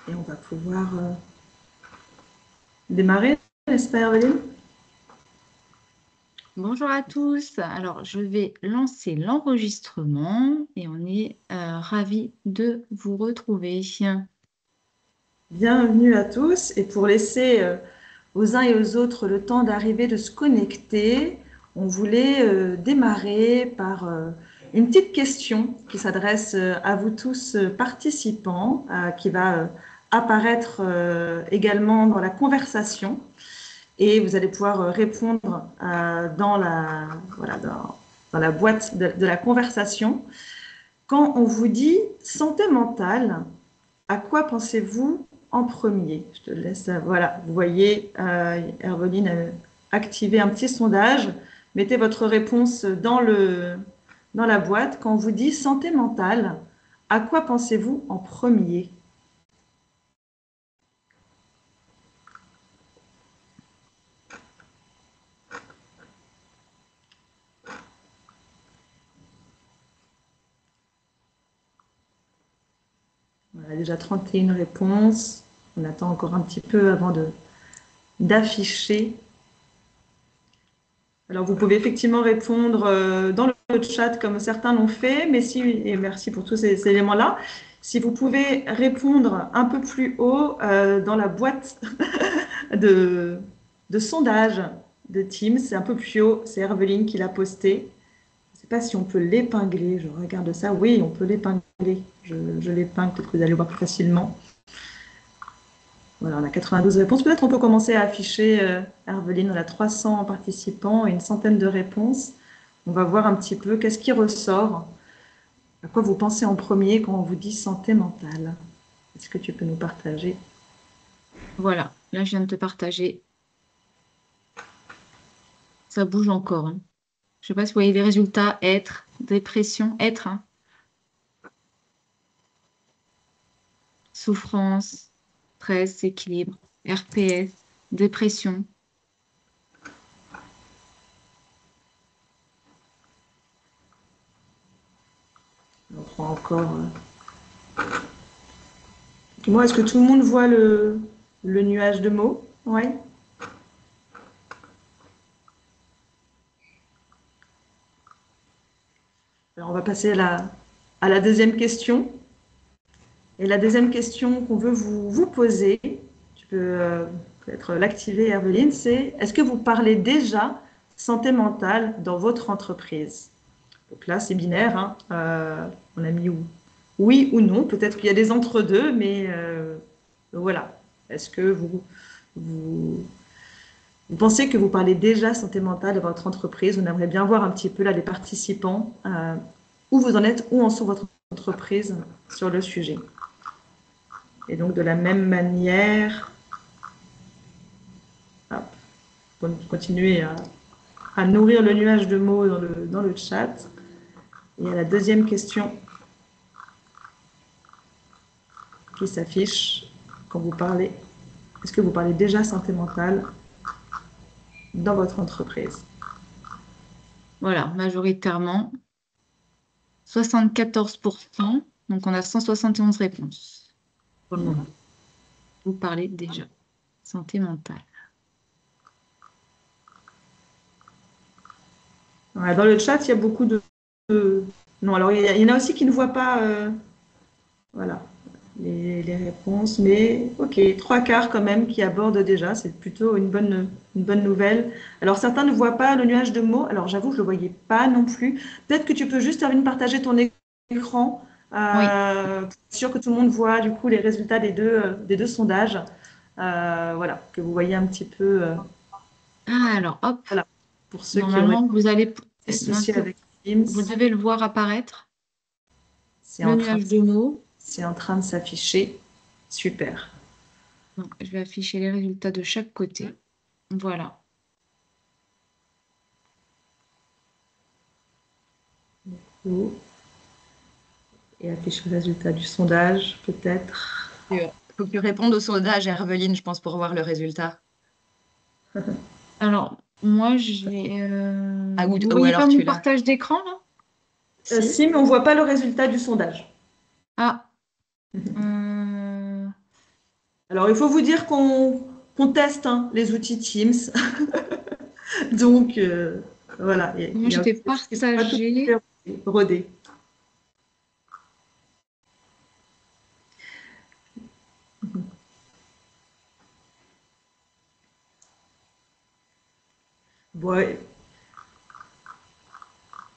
Et on va pouvoir démarrer, n'est-ce pas, Herveline? Bonjour à tous. Alors, je vais lancer l'enregistrement et on est ravis de vous retrouver. Bienvenue à tous. Et pour laisser aux uns et aux autres le temps d'arriver, de se connecter, on voulait démarrer par une petite question qui s'adresse à vous tous participants, qui va apparaître également dans la conversation. Et vous allez pouvoir répondre voilà, dans la boîte de la conversation. Quand on vous dit santé mentale, à quoi pensez-vous en premier? Je te laisse, voilà, vous voyez, Herveline a activé un petit sondage. Mettez votre réponse dans la boîte. Quand on vous dit santé mentale, à quoi pensez-vous en premier? On a déjà 31 réponses. On attend encore un petit peu avant d'afficher. Alors, vous pouvez effectivement répondre dans le chat comme certains l'ont fait, mais si, et merci pour tous ces éléments-là, si vous pouvez répondre un peu plus haut dans la boîte de, de sondage de Teams, c'est un peu plus haut, c'est Herveline qui l'a posté. Je ne sais pas si on peut l'épingler, je regarde ça. Oui, on peut l'épingler. Je l'épingle, peut-être que vous allez voir plus facilement. Voilà, on a 92 réponses. Peut-être on peut commencer à afficher, Herveline, on a 300 participants et une centaine de réponses. On va voir un petit peu qu'est-ce qui ressort. À quoi vous pensez en premier quand on vous dit santé mentale? Est-ce que tu peux nous partager? Voilà, là, je viens de te partager. Ça bouge encore, hein. Je ne sais pas si vous voyez les résultats. Être, dépression, être, hein. Souffrance, stress, équilibre, RPS, dépression. On prend encore. Moi, est-ce que tout le monde voit le nuage de mots? Oui. Alors, on va passer à la deuxième question. Et la deuxième question qu'on veut vous poser, tu peux peut-être l'activer, Herveline, c'est est-ce que vous parlez déjà santé mentale dans votre entreprise? Donc là, c'est binaire, hein. On a mis oui ou non. Peut-être qu'il y a des entre-deux, mais voilà. Est-ce que vous, vous pensez que vous parlez déjà santé mentale dans votre entreprise? On aimerait bien voir un petit peu là les participants, où vous en êtes, où en sont votre entreprise sur le sujet. Et donc, de la même manière, hop, continuer à nourrir le nuage de mots dans le chat. Et à la deuxième question qui s'affiche quand vous parlez, est-ce que vous parlez déjà santé mentale dans votre entreprise? Voilà, majoritairement, 74%. Donc, on a 171 réponses pour le moment. Vous parlez déjà santé mentale. Ouais, dans le chat, il y a beaucoup non, alors il y en a aussi qui ne voient pas voilà, les réponses, mais ok, trois quarts quand même qui abordent déjà, c'est plutôt une bonne nouvelle. Alors certains ne voient pas le nuage de mots, alors j'avoue que je ne le voyais pas non plus. Peut-être que tu peux juste, Hermine, partager ton écran Oui. pour être sûr que tout le monde voit du coup les résultats des deux sondages. Voilà, que vous voyez un petit peu, Ah, alors, hop, voilà, pour ceux qui auraient normalement, vous allez, des soucis avec Teams, vous devez le voir apparaître, c'est le en train nuage de mots. c'est en train de s'afficher. Super. Donc, je vais afficher les résultats de chaque côté. Voilà. Et affiche le résultat du sondage, peut-être. Il faut que tu répondes au sondage, Herveline, je pense, pour voir le résultat. Alors, moi, je vais. Ah, Vous ou voyez pas alors mon tu l'as. partage d'écran, là? Si. Si, mais on ne voit pas le résultat du sondage. Ah. euh, Alors, il faut vous dire qu'on teste hein, les outils Teams. Donc, voilà, Moi, je vais ils sont pas tout à partager. fait rodés. Bon,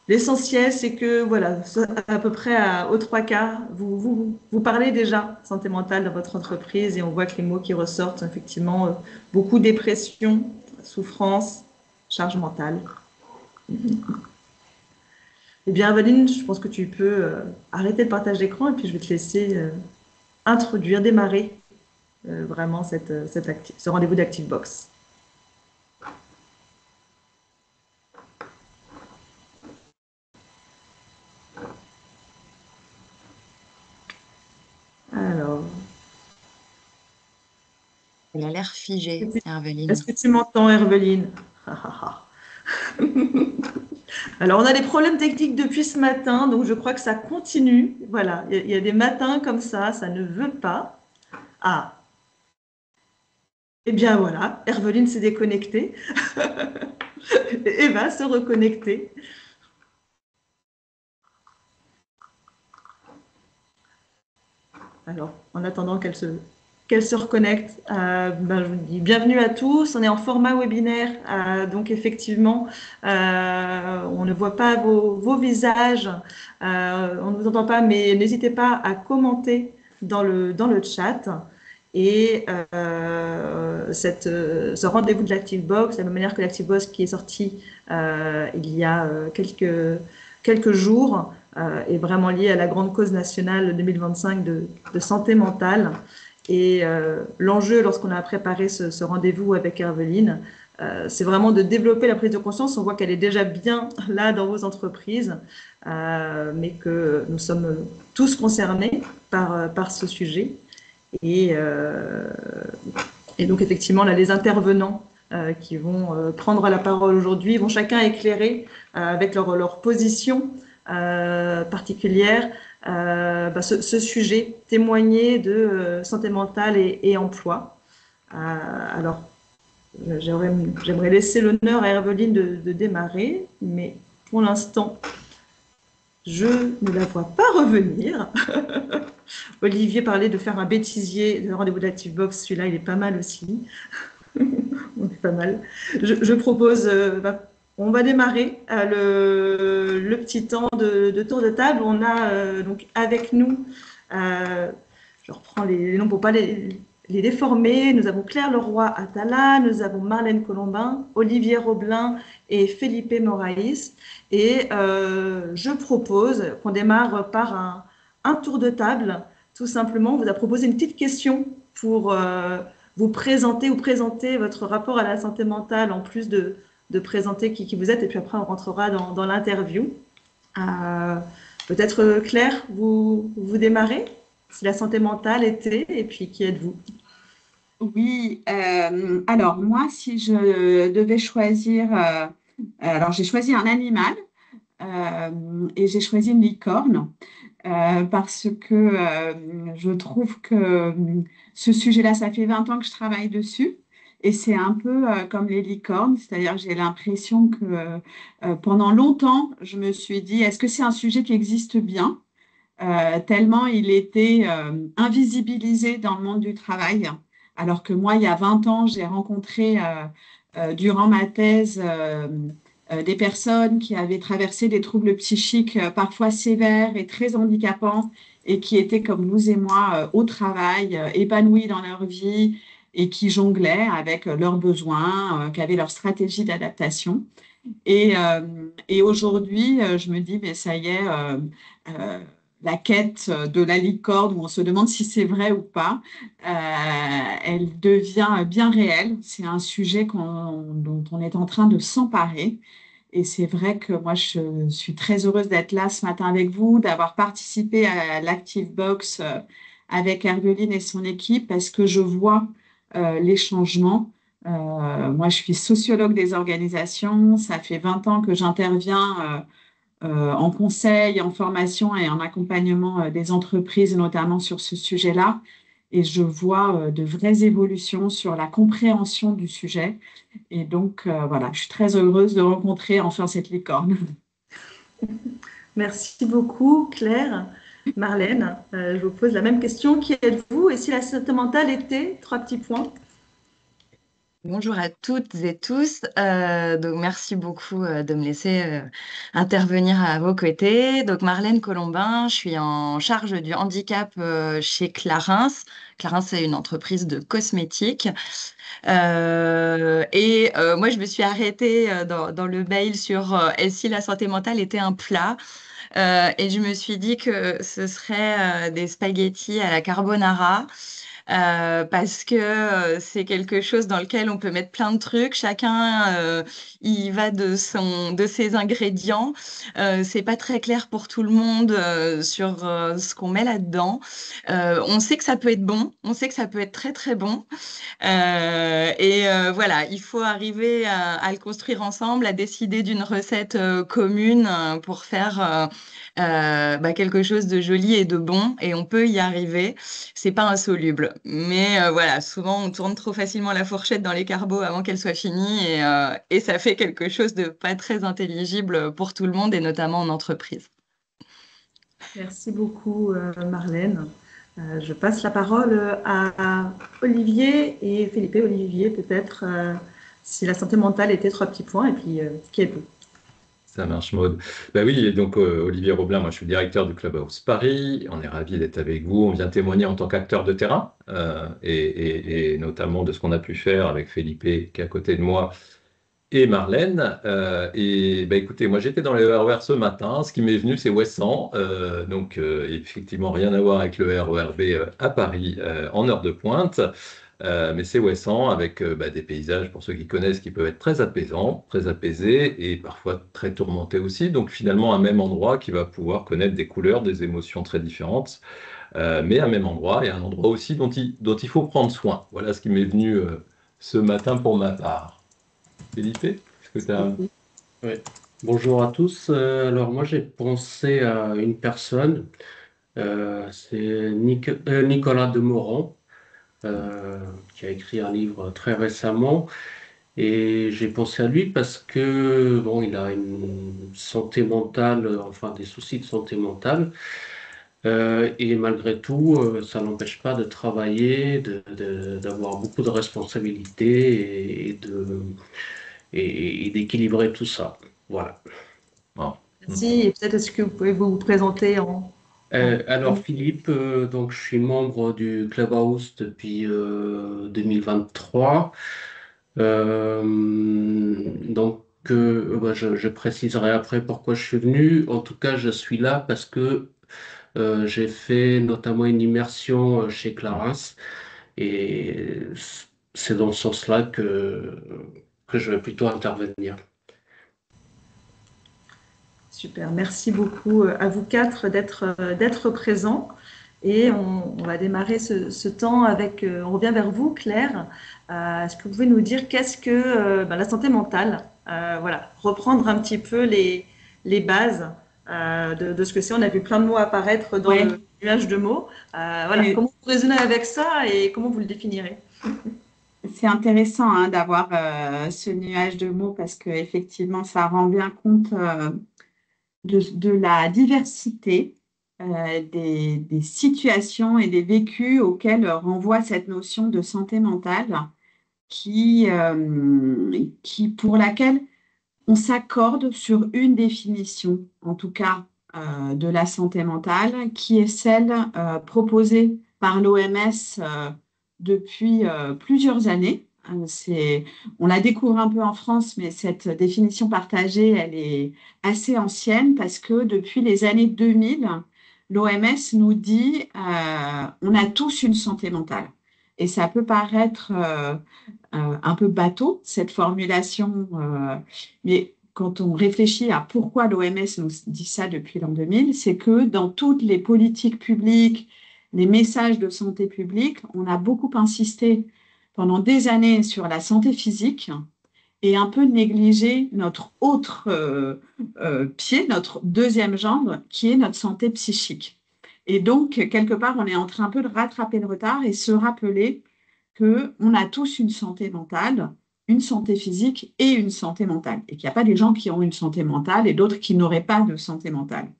l'essentiel, c'est que, voilà, à peu près aux trois quarts, vous parlez déjà santé mentale dans votre entreprise et on voit que les mots qui ressortent, effectivement, beaucoup dépression, souffrance, charge mentale. Eh bien, Valine, je pense que tu peux arrêter le partage d'écran et puis je vais te laisser introduire, démarrer vraiment ce rendez-vous d'ActiveBox. Alors, Elle a l'air figée, est-ce Herveline. que tu m'entends, Herveline? Alors, on a des problèmes techniques depuis ce matin, donc je crois que ça continue. Voilà, il y a des matins comme ça ne veut pas. Ah, eh bien voilà, Herveline s'est déconnectée et va se reconnecter. Alors, en attendant qu'elle se reconnecte, ben, je vous dis bienvenue à tous. On est en format webinaire, donc effectivement, on ne voit pas vos visages, on ne vous entend pas, mais n'hésitez pas à commenter dans le chat. Et ce rendez-vous de l'ActiveBox, de la même manière que l'ActiveBox qui est sorti il y a quelques jours, est vraiment lié à la grande cause nationale 2025 de santé mentale. Et l'enjeu, lorsqu'on a préparé ce rendez-vous avec Herveline, c'est vraiment de développer la prise de conscience. On voit qu'elle est déjà bien là dans vos entreprises, mais que nous sommes tous concernés par ce sujet. Et, euh, et donc, effectivement, là, les intervenants qui vont prendre la parole aujourd'hui vont chacun éclairer avec leur position particulière ce sujet, témoigner de santé mentale et emploi. Alors, j'aimerais laisser l'honneur à Herveline de démarrer, mais pour l'instant, je ne la vois pas revenir. Olivier parlait de faire un bêtisier de rendez-vous d'ActiveBox, celui-là, il est pas mal aussi. On est pas mal. Je propose, on va démarrer le petit temps de tour de table. On a donc avec nous, je reprends les noms pour pas les déformer. Nous avons Claire Leroy Atala, nous avons Marlène Colombin, Olivier Roblin et Felipe Moraes. Et je propose qu'on démarre par un tour de table. Tout simplement, on vous a proposé une petite question pour vous présenter ou présenter votre rapport à la santé mentale en plus de présenter qui vous êtes. Et puis après, on rentrera dans l'interview. Peut-être Claire, vous démarrez si la santé mentale était et puis qui êtes-vous? Oui, alors moi, si je devais choisir, alors j'ai choisi un animal et j'ai choisi une licorne parce que je trouve que ce sujet-là, ça fait 20 ans que je travaille dessus et c'est un peu comme les licornes, c'est-à-dire que j'ai l'impression que pendant longtemps, je me suis dit, est-ce que c'est un sujet qui existe bien? Tellement il était invisibilisé dans le monde du travail. Alors que moi, il y a 20 ans, j'ai rencontré durant ma thèse des personnes qui avaient traversé des troubles psychiques parfois sévères et très handicapants et qui étaient comme vous et moi au travail, épanouis dans leur vie et qui jonglaient avec leurs besoins, qui avaient leur stratégie d'adaptation. Et aujourd'hui, je me dis, mais ça y est, euh, la quête de la licorne, où on se demande si c'est vrai ou pas, elle devient bien réelle. C'est un sujet dont on est en train de s'emparer. Et c'est vrai que moi, je suis très heureuse d'être là ce matin avec vous, d'avoir participé à l'ActiveBox avec Herveline et son équipe, parce que je vois les changements. Moi, je suis sociologue des organisations. Ça fait 20 ans que j'interviens en conseil, en formation et en accompagnement des entreprises, notamment sur ce sujet-là. et je vois de vraies évolutions sur la compréhension du sujet. Et donc, voilà, je suis très heureuse de rencontrer enfin cette licorne. Merci beaucoup, Claire. Marlène, je vous pose la même question. Qui êtes-vous? Et si la santé mentale était, trois petits points. Bonjour à toutes et tous. Donc merci beaucoup de me laisser intervenir à vos côtés. Donc Marlène Colombin, je suis en charge du handicap chez Clarins. Clarins, c'est une entreprise de cosmétiques. Moi, je me suis arrêtée dans le mail sur et si la santé mentale était un plat. Et je me suis dit que ce serait des spaghettis à la carbonara. Parce que c'est quelque chose dans lequel on peut mettre plein de trucs. Chacun y va de ses ingrédients. C'est pas très clair pour tout le monde sur ce qu'on met là-dedans. On sait que ça peut être bon. On sait que ça peut être très très bon. Voilà, il faut arriver à le construire ensemble, à décider d'une recette commune pour faire quelque chose de joli et de bon, et on peut y arriver. C'est pas insoluble, mais voilà, souvent on tourne trop facilement la fourchette dans les carbos avant qu'elle soit finie, et ça fait quelque chose de pas très intelligible pour tout le monde, et notamment en entreprise. Merci beaucoup, Marlène. Je passe la parole à Olivier et Philippe. Olivier, peut-être, si la santé mentale était trois petits points, et puis qui êtes-vous? Ça marche, Maud. Ben oui, et donc Olivier Roblin, moi je suis le directeur du Clubhouse Paris. On est ravis d'être avec vous. On vient témoigner en tant qu'acteur de terrain et notamment de ce qu'on a pu faire avec Felipe qui est à côté de moi et Marlène. Écoutez, moi j'étais dans le RER ce matin. Ce qui m'est venu, c'est Ouessant. Effectivement, rien à voir avec le RER B à Paris en heure de pointe. Mais c'est Ouessant avec des paysages, pour ceux qui connaissent, qui peuvent être très apaisants, très apaisés et parfois très tourmentés aussi. Donc finalement, un même endroit qui va pouvoir connaître des couleurs, des émotions très différentes, mais un même endroit et un endroit aussi dont il faut prendre soin. Voilà ce qui m'est venu ce matin pour ma part. Philippe, est-ce que tu as... Oui. Bonjour à tous. Alors moi j'ai pensé à une personne, c'est Nicolas Demorand, qui a écrit un livre très récemment. Et j'ai pensé à lui parce que bon, il a une santé mentale, enfin des soucis de santé mentale. Et malgré tout, ça n'empêche pas de travailler, d'avoir beaucoup de responsabilités et d'équilibrer tout ça. Voilà. Oh. Merci. Et peut-être est-ce que vous pouvez vous présenter en... Alors Philippe, donc je suis membre du Clubhouse depuis 2023. Je préciserai après pourquoi je suis venu. En tout cas, je suis là parce que j'ai fait notamment une immersion chez Clarins et c'est dans ce sens-là que je vais plutôt intervenir. Super, merci beaucoup à vous quatre d'être présents. Et on va démarrer ce temps avec, on revient vers vous, Claire. Est-ce que vous pouvez nous dire qu'est-ce que la santé mentale? Voilà, reprendre un petit peu les bases de ce que c'est. On a vu plein de mots apparaître dans le nuage de mots. Voilà, comment vous raisonnez avec ça et comment vous le définirez? C'est intéressant d'avoir ce nuage de mots parce qu'effectivement, ça rend bien compte de la diversité des situations et des vécus auxquels renvoie cette notion de santé mentale qui pour laquelle on s'accorde sur une définition, en tout cas de la santé mentale, qui est celle proposée par l'OMS depuis plusieurs années. On la découvre un peu en France, mais cette définition partagée, elle est assez ancienne parce que depuis les années 2000, l'OMS nous dit on a tous une santé mentale. Et ça peut paraître un peu bateau, cette formulation, mais quand on réfléchit à pourquoi l'OMS nous dit ça depuis l'an 2000, c'est que dans toutes les politiques publiques, les messages de santé publique, on a beaucoup insisté pendant des années sur la santé physique et un peu négligé notre autre pied, notre deuxième jambe, qui est notre santé psychique. Et donc, quelque part, on est en train un peu de rattraper le retard et se rappeler qu'on a tous une santé mentale, une santé physique et une santé mentale. Et qu'il n'y a pas des gens qui ont une santé mentale et d'autres qui n'auraient pas de santé mentale.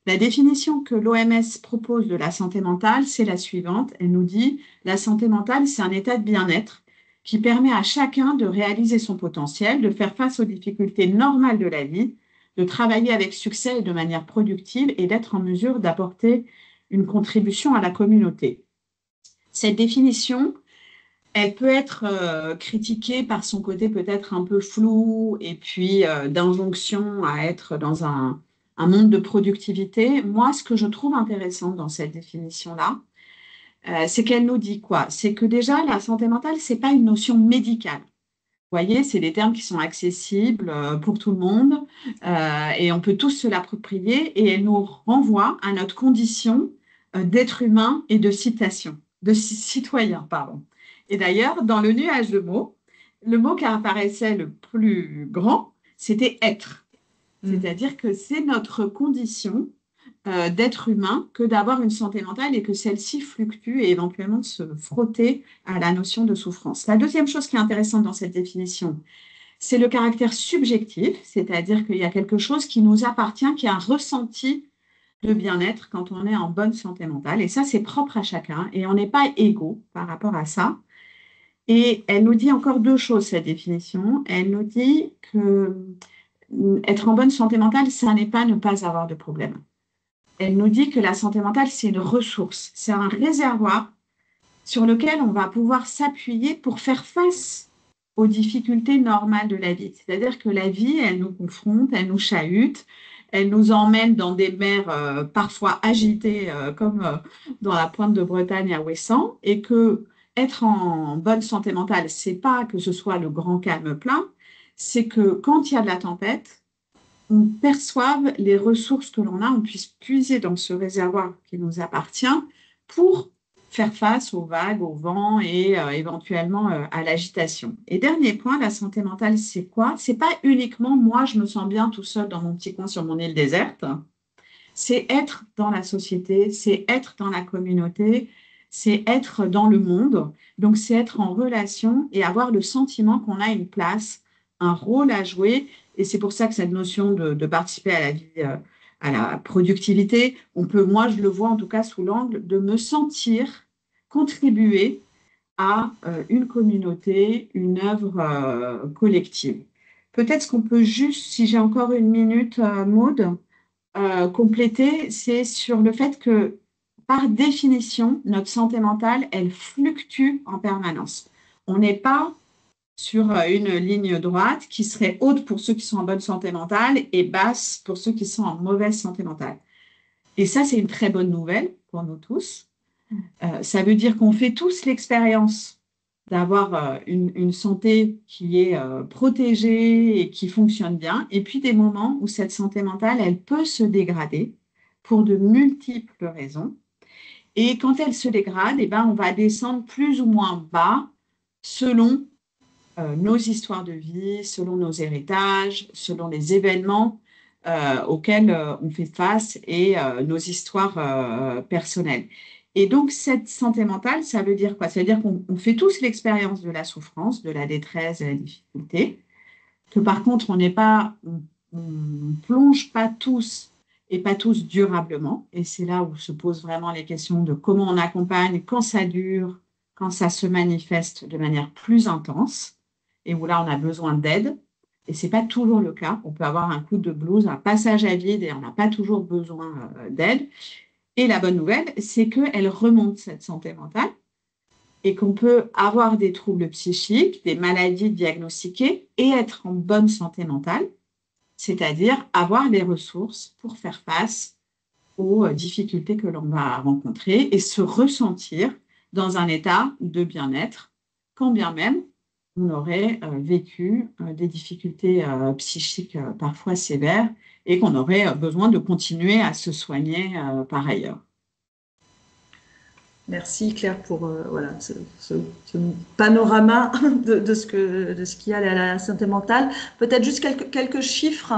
La définition que l'OMS propose de la santé mentale, c'est la suivante. Elle nous dit, la santé mentale, c'est un état de bien-être qui permet à chacun de réaliser son potentiel, de faire face aux difficultés normales de la vie, de travailler avec succès et de manière productive et d'être en mesure d'apporter une contribution à la communauté. Cette définition, elle peut être critiquée par son côté peut-être un peu flou et puis d'injonction à être dans un monde de productivité. Moi, ce que je trouve intéressant dans cette définition-là, c'est qu'elle nous dit quoi? C'est que déjà, la santé mentale, ce n'est pas une notion médicale. Vous voyez, c'est des termes qui sont accessibles pour tout le monde et on peut tous se l'approprier et elle nous renvoie à notre condition d'être humain et de citoyen, pardon. Et d'ailleurs, dans le nuage de mots, le mot qui apparaissait le plus grand, c'était être. C'est-à-dire que c'est notre condition d'être humain que d'avoir une santé mentale et que celle-ci fluctue et éventuellement de se frotter à la notion de souffrance. La deuxième chose qui est intéressante dans cette définition, c'est le caractère subjectif, c'est-à-dire qu'il y a quelque chose qui nous appartient, qui est un ressenti de bien-être quand on est en bonne santé mentale. Et ça, c'est propre à chacun et on n'est pas égaux par rapport à ça. Et elle nous dit encore deux choses, cette définition. Elle nous dit que être en bonne santé mentale, ça n'est pas ne pas avoir de problème. Elle nous dit que la santé mentale, c'est une ressource, c'est un réservoir sur lequel on va pouvoir s'appuyer pour faire face aux difficultés normales de la vie. C'est-à-dire que la vie, elle nous confronte, elle nous chahute, elle nous emmène dans des mers parfois agitées, comme dans la pointe de Bretagne à Ouessant, et que être en bonne santé mentale, c'est pas que ce soit le grand calme plein, c'est que quand il y a de la tempête, on perçoive les ressources que l'on a, on puisse puiser dans ce réservoir qui nous appartient pour faire face aux vagues, au vent et éventuellement à l'agitation. Et dernier point, la santé mentale, c'est quoi? C'est pas uniquement moi, je me sens bien tout seul dans mon petit coin sur mon île déserte. C'est être dans la société, c'est être dans la communauté, c'est être dans le monde. Donc, c'est être en relation et avoir le sentiment qu'on a une place, un rôle à jouer. Et c'est pour ça que cette notion de participer à la vie, à la productivité, moi, je le vois en tout cas sous l'angle de me sentir contribuer à une communauté, une œuvre collective. Peut-être ce qu'on peut juste, si j'ai encore une minute, Maud, compléter, c'est sur le fait que, par définition, notre santé mentale, elle fluctue en permanence. On n'est pas sur une ligne droite qui serait haute pour ceux qui sont en bonne santé mentale et basse pour ceux qui sont en mauvaise santé mentale. Et ça, c'est une très bonne nouvelle pour nous tous. Ça veut dire qu'on fait tous l'expérience d'avoir une santé qui est protégée et qui fonctionne bien, et puis des moments où cette santé mentale, elle peut se dégrader pour de multiples raisons. Et quand elle se dégrade, eh ben, on va descendre plus ou moins bas selon nos histoires de vie, selon nos héritages, selon les événements auxquels on fait face et nos histoires personnelles. Et donc, cette santé mentale, ça veut dire quoi? Ça veut dire qu'on fait tous l'expérience de la souffrance, de la détresse, de la difficulté, que par contre, on ne plonge pas tous et pas tous durablement. Et c'est là où se posent vraiment les questions de comment on accompagne quand ça dure, quand ça se manifeste de manière plus intense, et où là, on a besoin d'aide. Et ce n'est pas toujours le cas. On peut avoir un coup de blues, un passage à vide, et on n'a pas toujours besoin d'aide. Et la bonne nouvelle, c'est qu'elle remonte cette santé mentale et qu'on peut avoir des troubles psychiques, des maladies diagnostiquées et être en bonne santé mentale, c'est-à-dire avoir les ressources pour faire face aux difficultés que l'on va rencontrer et se ressentir dans un état de bien-être, quand bien même on aurait vécu des difficultés psychiques parfois sévères et qu'on aurait besoin de continuer à se soigner par ailleurs. Merci Claire pour voilà, ce panorama de ce qu'il y a à la santé mentale. Peut-être juste quelques chiffres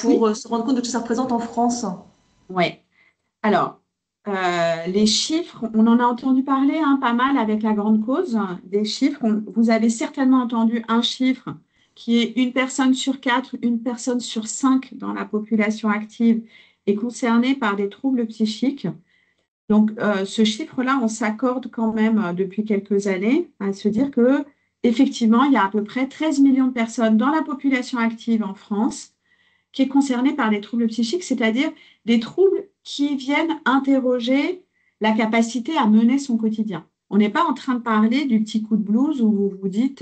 pour se rendre compte de ce que ça représente en France. Oui. Alors, les chiffres, on en a entendu parler pas mal avec la grande cause des chiffres. Vous avez certainement entendu un chiffre qui est 1 personne sur 4, 1 personne sur 5 dans la population active est concernée par des troubles psychiques. Donc, ce chiffre-là, on s'accorde quand même depuis quelques années à se dire que effectivement, il y a à peu près 13 millions de personnes dans la population active en France qui est concernée par des troubles psychiques, c'est-à-dire des troubles qui viennent interroger la capacité à mener son quotidien. On n'est pas en train de parler du petit coup de blues où vous vous dites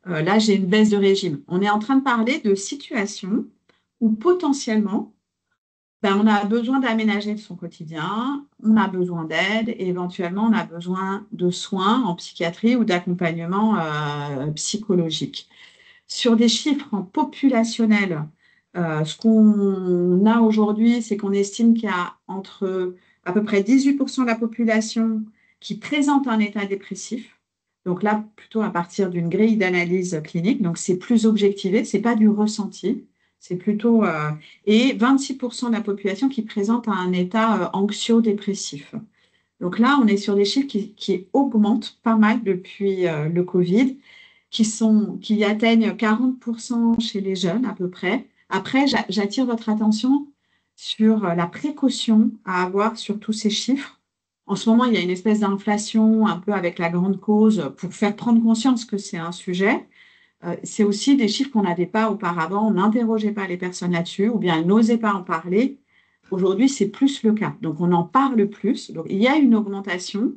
là, j'ai une baisse de régime. On est en train de parler de situations où potentiellement, on a besoin d'aménager son quotidien, on a besoin d'aide et éventuellement on a besoin de soins en psychiatrie ou d'accompagnement psychologique. Sur des chiffres populationnels, ce qu'on a aujourd'hui, c'est qu'on estime qu'il y a entre à peu près 18% de la population qui présente un état dépressif. Donc là, plutôt à partir d'une grille d'analyse clinique. Donc c'est plus objectivé, ce n'est pas du ressenti. C'est plutôt. Et 26% de la population qui présente un état anxio-dépressif. Donc là, on est sur des chiffres qui augmentent pas mal depuis le Covid, qui atteignent 40% chez les jeunes à peu près. Après, j'attire votre attention sur la précaution à avoir sur tous ces chiffres. En ce moment, il y a une espèce d'inflation un peu avec la grande cause pour faire prendre conscience que c'est un sujet. C'est aussi des chiffres qu'on n'avait pas auparavant. On n'interrogeait pas les personnes là-dessus ou bien elles n'osaient pas en parler. Aujourd'hui, c'est plus le cas. Donc, on en parle plus. Donc, il y a une augmentation,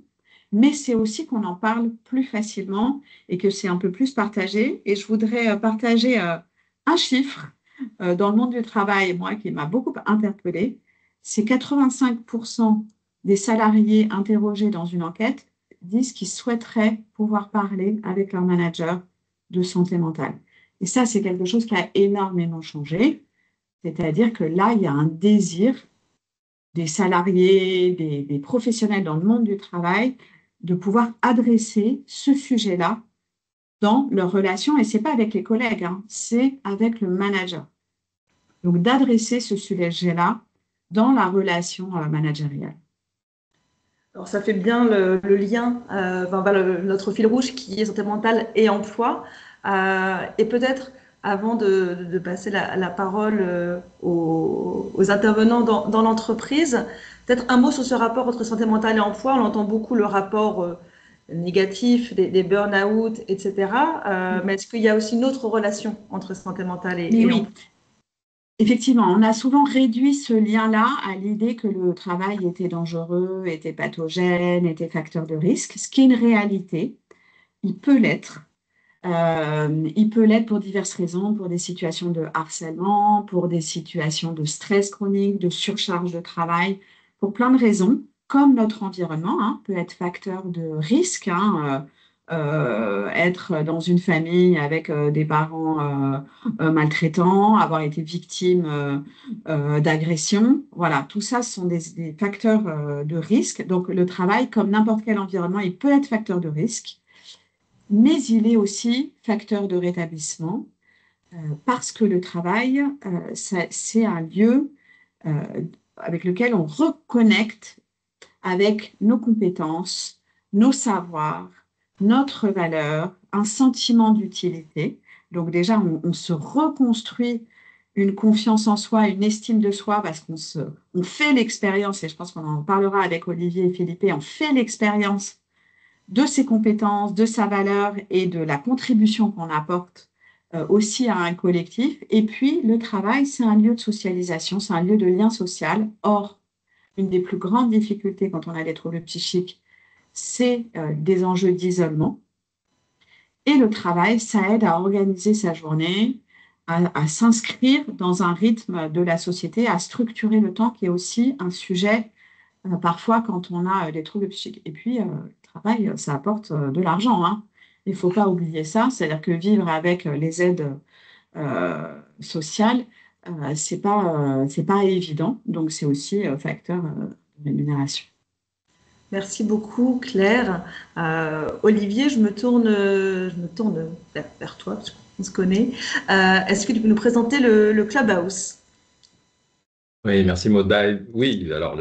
mais c'est aussi qu'on en parle plus facilement et que c'est un peu plus partagé. Et je voudrais partager un chiffre dans le monde du travail, moi, qui m'a beaucoup interpellée. C'est 85% des salariés interrogés dans une enquête disent qu'ils souhaiteraient pouvoir parler avec leur manager de santé mentale. Et ça, c'est quelque chose qui a énormément changé. C'est-à-dire que là, il y a un désir des salariés, des professionnels dans le monde du travail de pouvoir adresser ce sujet-là dans leur relation. Et ce n'est pas avec les collègues, c'est avec le manager. Donc, d'adresser ce sujet-là dans la relation managériale. Alors, ça fait bien le lien, notre fil rouge qui est santé mentale et emploi. Et peut-être, avant de passer la parole aux intervenants dans l'entreprise, peut-être un mot sur ce rapport entre santé mentale et emploi. On entend beaucoup le rapport négatif des burn-out, etc. Mais est-ce qu'il y a aussi une autre relation entre santé mentale et oui. emploi? Effectivement, on a souvent réduit ce lien-là à l'idée que le travail était dangereux, était pathogène, était facteur de risque, ce qui est une réalité. Il peut l'être. Il peut l'être pour diverses raisons, pour des situations de harcèlement, pour des situations de stress chronique, de surcharge de travail, pour plein de raisons, comme notre environnement peut être facteur de risque. Être dans une famille avec des parents maltraitants, avoir été victime d'agression. Voilà, tout ça sont des facteurs de risque. Donc, le travail, comme n'importe quel environnement, il peut être facteur de risque, mais il est aussi facteur de rétablissement parce que le travail, c'est un lieu avec lequel on reconnecte avec nos compétences, nos savoirs, notre valeur, un sentiment d'utilité. Donc déjà, on se reconstruit une confiance en soi, une estime de soi, parce qu'on fait l'expérience, et je pense qu'on en parlera avec Olivier et Philippe, on fait l'expérience de ses compétences, de sa valeur et de la contribution qu'on apporte aussi à un collectif. Et puis, le travail, c'est un lieu de socialisation, c'est un lieu de lien social. Or, une des plus grandes difficultés quand on a des troubles psychiques, c'est des enjeux d'isolement. Et le travail, ça aide à organiser sa journée, à s'inscrire dans un rythme de la société, à structurer le temps, qui est aussi un sujet parfois quand on a des troubles psychiques. Et puis, le travail, ça apporte de l'argent. Il ne faut pas oublier ça. C'est-à-dire que vivre avec les aides sociales, c'est pas évident. Donc, c'est aussi facteur de rémunération. Merci beaucoup, Claire. Olivier, je me tourne vers toi, parce qu'on se connaît. Est-ce que tu peux nous présenter le Clubhouse? Oui, merci Maud. Oui, alors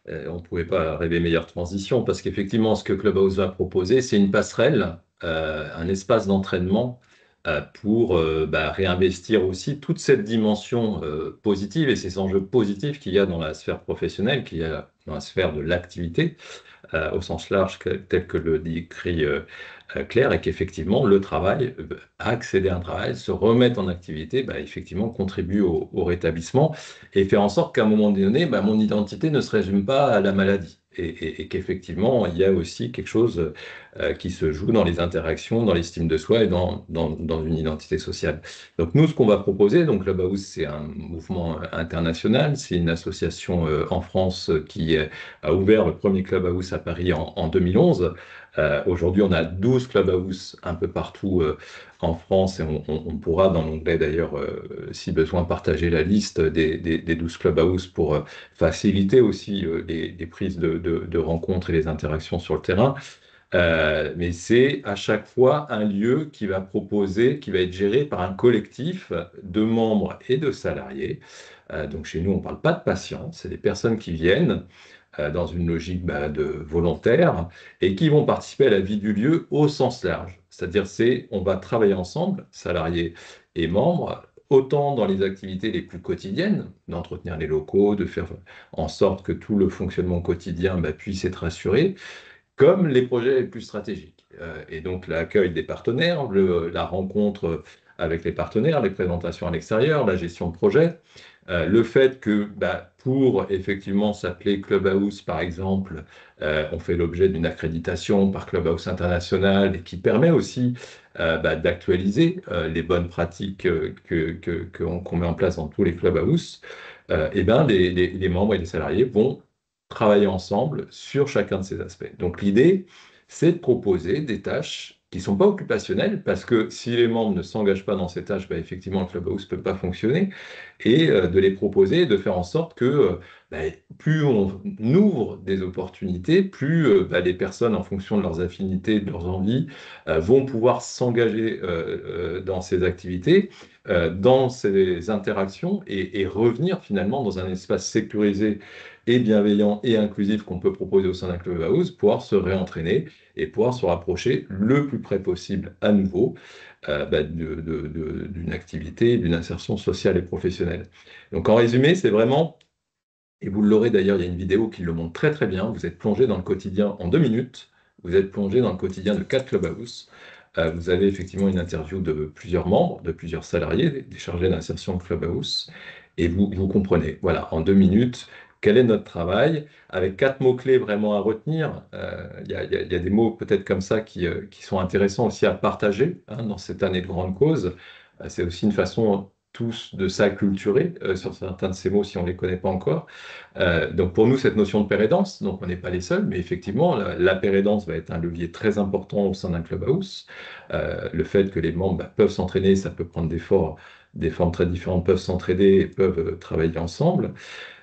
on ne pouvait pas rêver meilleure transition parce qu'effectivement, ce que Clubhouse va proposer, c'est une passerelle, un espace d'entraînement pour réinvestir aussi toute cette dimension positive et ces enjeux positifs qu'il y a dans la sphère professionnelle, qu'il y a dans la sphère de l'activité au sens large, tel que le décrit Claire, et qu'effectivement, le travail, accéder à un travail, se remettre en activité, effectivement, contribue au rétablissement et faire en sorte qu'à un moment donné, mon identité ne se résume pas à la maladie. Et qu'effectivement, il y a aussi quelque chose qui se joue dans les interactions, dans l'estime de soi et dans une identité sociale. Donc nous, ce qu'on va proposer, donc Clubhouse, c'est un mouvement international, c'est une association en France qui a ouvert le premier Clubhouse à Paris en 2011. Aujourd'hui, on a 12 Clubhouse un peu partout en France et on pourra, dans l'onglet d'ailleurs, si besoin, partager la liste des 12 Clubhouse pour faciliter aussi les prises de rencontres et les interactions sur le terrain. Mais c'est à chaque fois un lieu qui va proposer, qui va être géré par un collectif de membres et de salariés. Donc chez nous, on ne parle pas de patients, c'est des personnes qui viennent dans une logique de volontaire et qui vont participer à la vie du lieu au sens large. C'est-à-dire, on va travailler ensemble, salariés et membres, autant dans les activités les plus quotidiennes, d'entretenir les locaux, de faire en sorte que tout le fonctionnement quotidien puisse être assuré, comme les projets les plus stratégiques. Et donc l'accueil des partenaires, la rencontre avec les partenaires, les présentations à l'extérieur, la gestion de projet, le fait que pour effectivement s'appeler Clubhouse, par exemple, on fait l'objet d'une accréditation par Clubhouse International et qui permet aussi d'actualiser les bonnes pratiques qu'on met en place dans tous les Clubhouse, les membres et les salariés vont travailler ensemble sur chacun de ces aspects. Donc l'idée, c'est de proposer des tâches qui ne sont pas occupationnelles, parce que si les membres ne s'engagent pas dans ces tâches, effectivement, le Clubhouse ne peut pas fonctionner, et de les proposer, de faire en sorte que plus on ouvre des opportunités, plus les personnes, en fonction de leurs affinités, de leurs envies, vont pouvoir s'engager dans ces activités, dans ces interactions, et revenir finalement dans un espace sécurisé et bienveillant et inclusif qu'on peut proposer au sein d'un Clubhouse, pouvoir se réentraîner et pouvoir se rapprocher le plus près possible à nouveau d'une activité, d'une insertion sociale et professionnelle. Donc en résumé, c'est vraiment, et vous l'aurez d'ailleurs, il y a une vidéo qui le montre très très bien, vous êtes plongé dans le quotidien en 2 minutes, vous êtes plongé dans le quotidien de 4 Clubhouse. Vous avez effectivement une interview de plusieurs membres, de plusieurs salariés, des chargés d'insertion Clubhouse, et vous comprenez, voilà, en 2 minutes, quel est notre travail, avec 4 mots-clés vraiment à retenir. Il y a des mots peut-être comme ça qui sont intéressants aussi à partager dans cette année de grande cause. C'est aussi une façon tous de s'acculturer sur certains de ces mots si on ne les connaît pas encore. Donc pour nous, cette notion de pair et danse, donc on n'est pas les seuls, mais effectivement, la pair et danse va être un levier très important au sein d'un Clubhouse. Le fait que les membres peuvent s'entraîner, ça peut prendre des formes très différentes, peuvent s'entraider et peuvent travailler ensemble.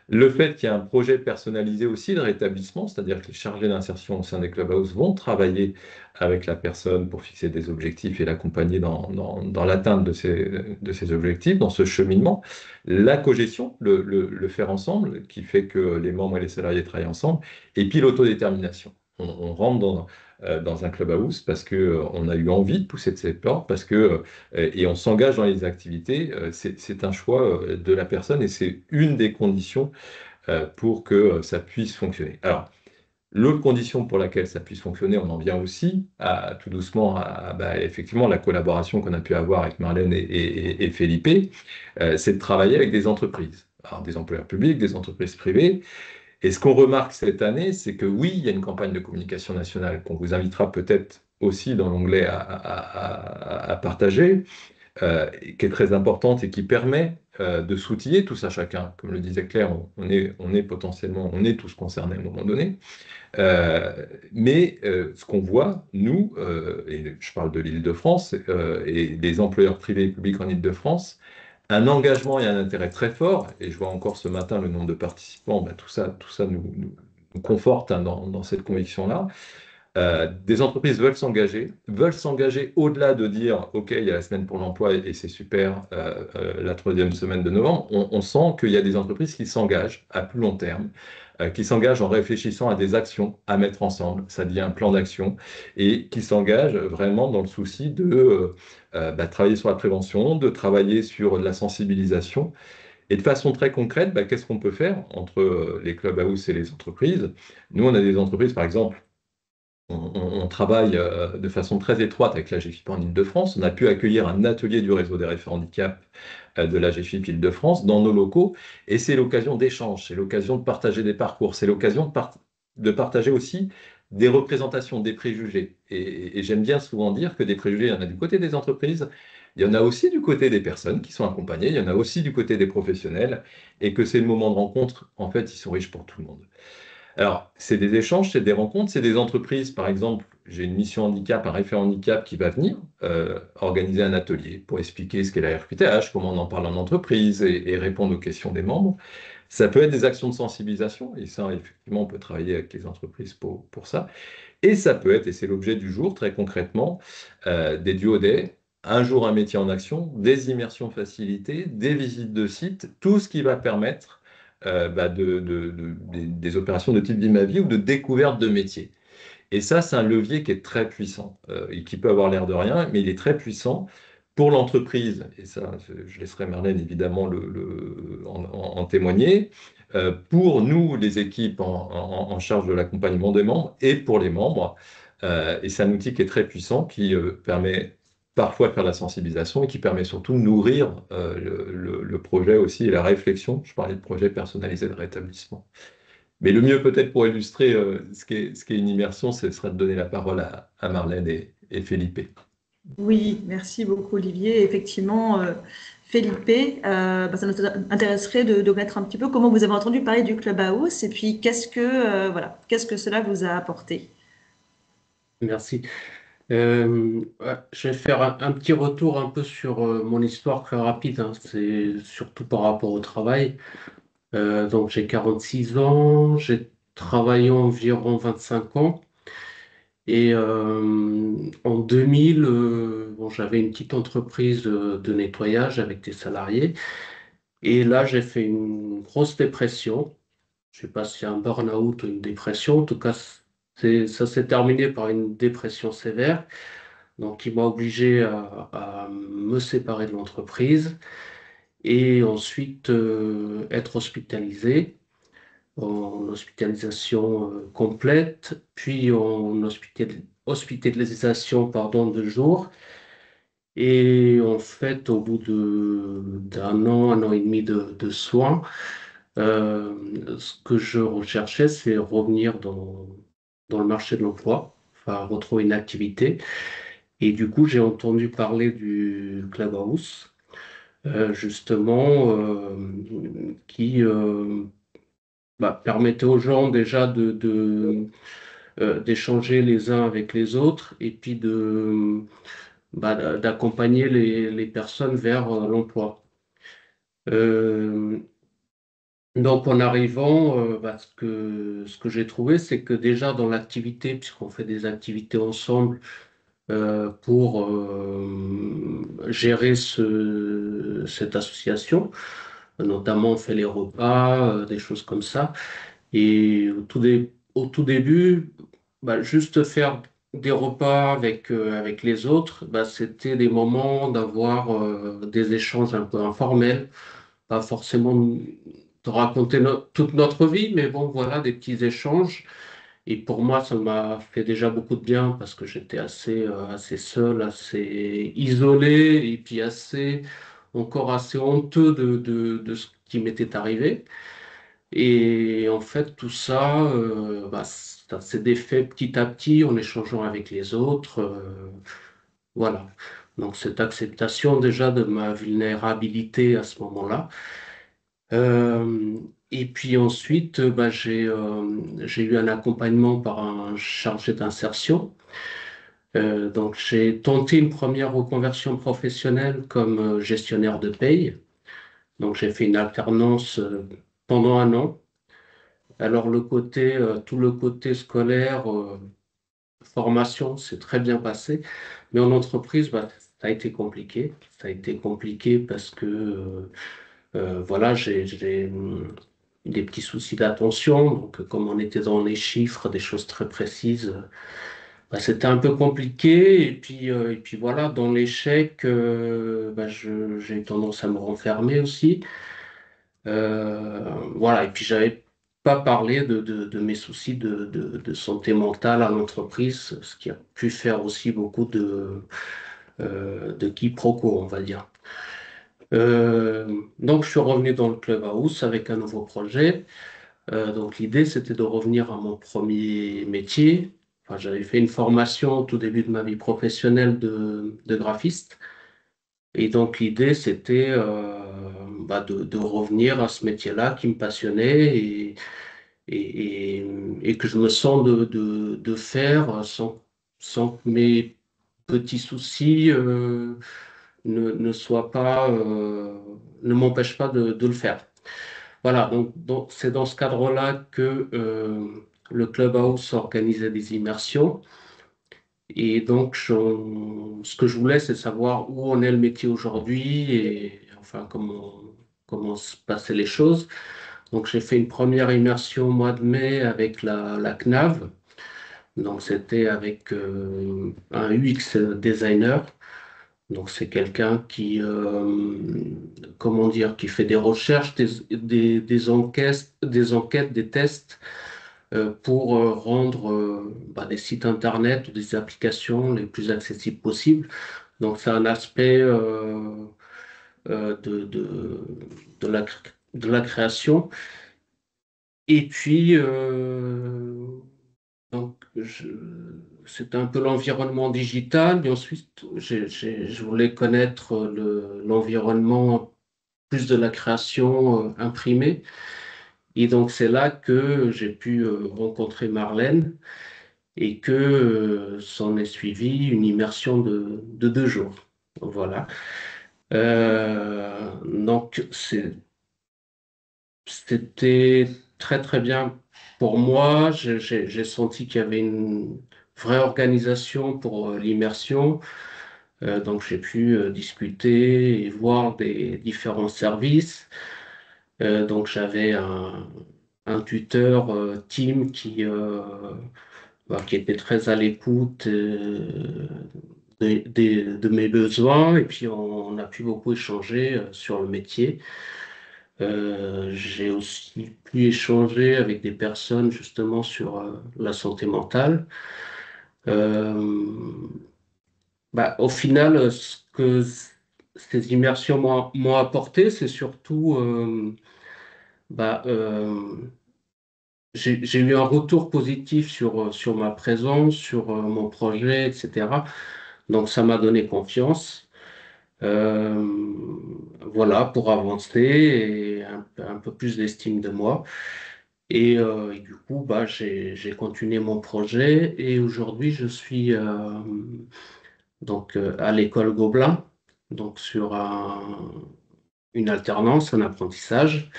Le fait qu'il y ait un projet personnalisé aussi de rétablissement, c'est-à-dire que les chargés d'insertion au sein des Clubhouse vont travailler avec la personne pour fixer des objectifs et l'accompagner dans l'atteinte de ces objectifs, dans ce cheminement. La cogestion, le faire ensemble, qui fait que les membres et les salariés travaillent ensemble. Et puis l'autodétermination. On rentre dans un Clubhouse parce qu'on a eu envie de pousser de cette porte, et on s'engage dans les activités. C'est un choix de la personne et c'est une des conditions pour que ça puisse fonctionner. Alors, l'autre condition pour laquelle ça puisse fonctionner, on en vient aussi tout doucement à effectivement la collaboration qu'on a pu avoir avec Marlène et Felipe, c'est de travailler avec des entreprises. Alors, des employeurs publics, des entreprises privées. Et ce qu'on remarque cette année, c'est que oui, il y a une campagne de communication nationale qu'on vous invitera peut-être aussi dans l'onglet à partager, qui est très importante et qui permet de s'outiller tous à chacun. Comme le disait Claire, on est potentiellement, on est tous concernés à un moment donné. Mais ce qu'on voit, nous, et je parle de l'Île-de-France et des employeurs privés et publics en Île-de-France, un engagement et un intérêt très fort, et je vois encore ce matin le nombre de participants, tout ça nous conforte dans cette conviction-là, Des entreprises veulent s'engager au-delà de dire, OK, il y a la semaine pour l'emploi et c'est super, la troisième semaine de novembre. On sent qu'il y a des entreprises qui s'engagent à plus long terme, qui s'engagent en réfléchissant à des actions à mettre ensemble. Ça devient un plan d'action et qui s'engagent vraiment dans le souci de travailler sur la prévention, de travailler sur la sensibilisation. Et de façon très concrète, qu'est-ce qu'on peut faire entre les clubhouse et les entreprises? Nous, on a des entreprises, par exemple, on travaille de façon très étroite avec la GFIP en Île-de-France. On a pu accueillir un atelier du réseau des référents handicap de la GFIP Île-de-France dans nos locaux. Et c'est l'occasion d'échanges, c'est l'occasion de partager des parcours, c'est l'occasion de partager aussi des représentations, des préjugés. Et j'aime bien souvent dire que des préjugés, il y en a du côté des entreprises, il y en a aussi du côté des personnes qui sont accompagnées, il y en a aussi du côté des professionnels, et que c'est le moment de rencontre, en fait, ils sont riches pour tout le monde. Alors, c'est des échanges, c'est des rencontres, c'est des entreprises. Par exemple, j'ai une mission handicap, un référent handicap qui va venir organiser un atelier pour expliquer ce qu'est la RQTH, comment on en parle en entreprise et répondre aux questions des membres. Ça peut être des actions de sensibilisation, et ça, effectivement, on peut travailler avec les entreprises pour ça. Et ça peut être, et c'est l'objet du jour, très concrètement, des duo-days, un jour un métier en action, des immersions facilitées, des visites de sites, tout ce qui va permettre des opérations de type Vie ma vie ou de découverte de métiers. Et ça, c'est un levier qui est très puissant et qui peut avoir l'air de rien, mais il est très puissant pour l'entreprise. Et ça, je laisserai Marlène évidemment en témoigner. Pour nous, les équipes en charge de l'accompagnement des membres et pour les membres. Et c'est un outil qui est très puissant qui permet parfois de faire de la sensibilisation et qui permet surtout de nourrir le projet aussi et la réflexion. Je parlais de projet personnalisé de rétablissement. Mais le mieux peut-être pour illustrer ce qu'est une immersion, ce serait de donner la parole à Marlène et Felipe. Oui, merci beaucoup Olivier. Effectivement, Felipe, ça nous intéresserait de connaître un petit peu comment vous avez entendu parler du Clubhouse et puis qu'est-ce que cela vous a apporté. Merci. Je vais faire un petit retour un peu sur mon histoire très rapide, hein. C'est surtout par rapport au travail. Donc j'ai 46 ans, j'ai travaillé environ 25 ans. Et en 2000, j'avais une petite entreprise de nettoyage avec des salariés. Et là, j'ai fait une grosse dépression. Je ne sais pas si c'est un burn-out ou une dépression. En tout cas, ça s'est terminé par une dépression sévère. Donc, il m'a obligé à me séparer de l'entreprise et ensuite être hospitalisé en hospitalisation complète, puis en hospitalisation, pardon, de jour. Et en fait, au bout d'un an, un an et demi de soins, ce que je recherchais, c'est revenir dans le marché de l'emploi, enfin retrouver une activité. Et du coup, j'ai entendu parler du Clubhouse, justement, qui permettait aux gens déjà d'échanger les uns avec les autres et puis d'accompagner les personnes vers l'emploi. Donc en arrivant, ce que j'ai trouvé, c'est que déjà dans l'activité, puisqu'on fait des activités ensemble pour gérer cette association, notamment on fait les repas, des choses comme ça. Et au tout début, juste faire des repas avec les autres, c'était des moments d'avoir des échanges un peu informels, pas forcément de raconter toute notre vie, mais bon, voilà, des petits échanges. Et pour moi, ça m'a fait déjà beaucoup de bien parce que j'étais assez seul, assez isolé et puis encore assez honteux de ce qui m'était arrivé. Et en fait, tout ça, ça s'est défait petit à petit en échangeant avec les autres. Voilà. Donc, cette acceptation déjà de ma vulnérabilité à ce moment-là. Euh, et puis ensuite, j'ai eu un accompagnement par un chargé d'insertion. Donc, j'ai tenté une première reconversion professionnelle comme gestionnaire de paye. Donc, j'ai fait une alternance pendant un an. Alors tout le côté scolaire, formation s'est très bien passé, mais en entreprise, bah, ça a été compliqué. Ça a été compliqué parce que voilà, j'ai des petits soucis d'attention. Donc, comme on était dans les chiffres, des choses très précises, bah, c'était un peu compliqué. Et puis voilà, dans l'échec, bah, j'ai eu tendance à me renfermer aussi. Voilà, et puis j'avais pas parlé de mes soucis de santé mentale à l'entreprise, ce qui a pu faire aussi beaucoup de quiproquos, on va dire. Donc je suis revenu dans le Clubhouse avec un nouveau projet. Donc l'idée c'était de revenir à mon premier métier. Enfin, j'avais fait une formation au tout début de ma vie professionnelle de graphiste. Et donc l'idée, c'était bah, de revenir à ce métier-là qui me passionnait et que je me sens de faire sans que mes petits soucis ne soient pas, ne m'empêchent pas de le faire. Voilà, donc c'est dans ce cadre-là que le Clubhouse organisait des immersions. Et donc, ce que je voulais, c'est savoir où en est le métier aujourd'hui et enfin comment se passaient les choses. Donc, j'ai fait une première immersion au mois de mai avec la CNAV. Donc, c'était avec un UX designer. Donc, c'est quelqu'un qui, comment dire, qui fait des recherches, des enquêtes, des tests pour rendre bah, des sites internet ou des applications les plus accessibles possibles. Donc, c'est un aspect euh, de, de, de la création. Et puis, donc, c'était un peu l'environnement digital, mais ensuite, je voulais connaître l'environnement plus de la création imprimée. Et donc, c'est là que j'ai pu rencontrer Marlène et que s'en est suivi une immersion de 2 jours. Voilà. Donc, c'était très, très bien pour moi. J'ai senti qu'il y avait une vraie organisation pour l'immersion. Donc, j'ai pu discuter et voir des différents services. Donc, j'avais un tuteur Tim qui était très à l'écoute de mes besoins et puis on a pu beaucoup échanger sur le métier. J'ai aussi pu échanger avec des personnes justement sur la santé mentale. Euh, Bah, au final, ce que ces immersions m'ont apporté, c'est surtout bah, j'ai eu un retour positif sur ma présence, sur mon projet, etc. Donc ça m'a donné confiance. Euh, voilà, pour avancer et un peu plus d'estime de moi. Et du coup, bah, j'ai continué mon projet et aujourd'hui, je suis donc, à l'école Gobelin, donc sur une alternance, un apprentissage.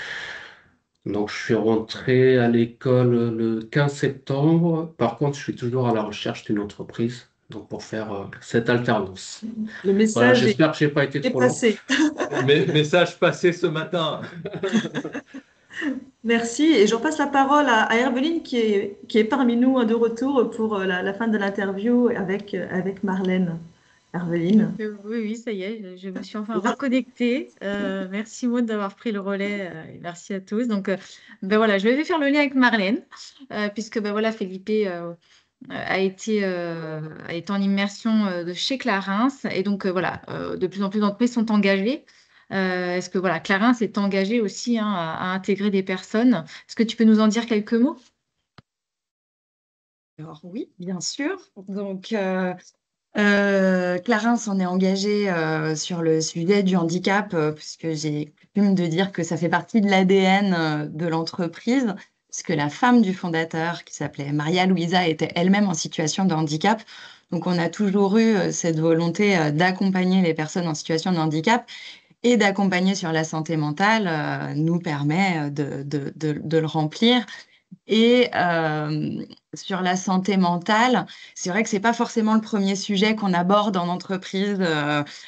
Donc, je suis rentré à l'école le 15 septembre. Par contre, je suis toujours à la recherche d'une entreprise donc pour faire cette alternance. Le Voilà, message j'espère que je n'ai pas été est trop long. passé. Message passé ce matin. Merci. Et je repasse la parole à Herveline qui est parmi nous de retour pour la fin de l'interview avec Marlène. Herveline. Oui, oui, ça y est, je me suis enfin reconnectée. Merci Maud d'avoir pris le relais et merci à tous. Donc, ben voilà, je vais faire le lien avec Marlène, puisque ben voilà, Felipe a été en immersion de chez Clarins. Et donc, voilà, de plus en plus d'entreprises sont engagées. Est-ce que voilà, Clarins est engagé aussi hein, à intégrer des personnes? Est-ce que tu peux nous en dire quelques mots? Alors oui, bien sûr. Donc, Clarins s'en est engagé sur le sujet du handicap, puisque j'ai coutume de dire que ça fait partie de l'ADN de l'entreprise, puisque la femme du fondateur, qui s'appelait Maria Luisa, était elle-même en situation de handicap. Donc, on a toujours eu cette volonté d'accompagner les personnes en situation de handicap et d'accompagner sur la santé mentale nous permet de le remplir. Et sur la santé mentale, c'est vrai que c'est pas forcément le premier sujet qu'on aborde en entreprise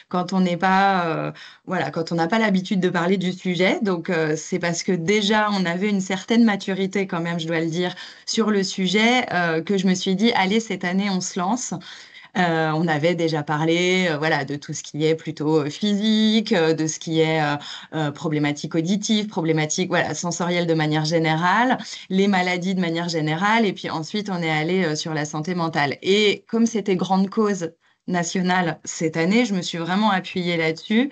quand on n'est pas, voilà, quand on n'a pas l'habitude de parler du sujet. Donc c'est parce que déjà on avait une certaine maturité quand même, je dois le dire, sur le sujet que je me suis dit, allez, cette année on se lance. On avait déjà parlé, voilà, de tout ce qui est plutôt physique, de ce qui est problématique auditive, problématique, voilà, sensorielle de manière générale, les maladies de manière générale, et puis ensuite on est allé sur la santé mentale. Et comme c'était grande cause nationale cette année, je me suis vraiment appuyée là-dessus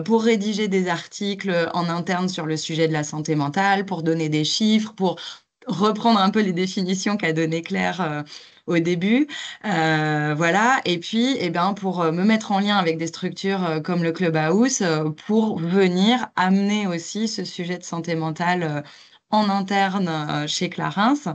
pour rédiger des articles en interne sur le sujet de la santé mentale, pour donner des chiffres, pour reprendre un peu les définitions qu'a donné Claire au début, voilà. Et puis, eh ben, pour me mettre en lien avec des structures comme le Clubhouse, pour venir amener aussi ce sujet de santé mentale en interne chez Clarins.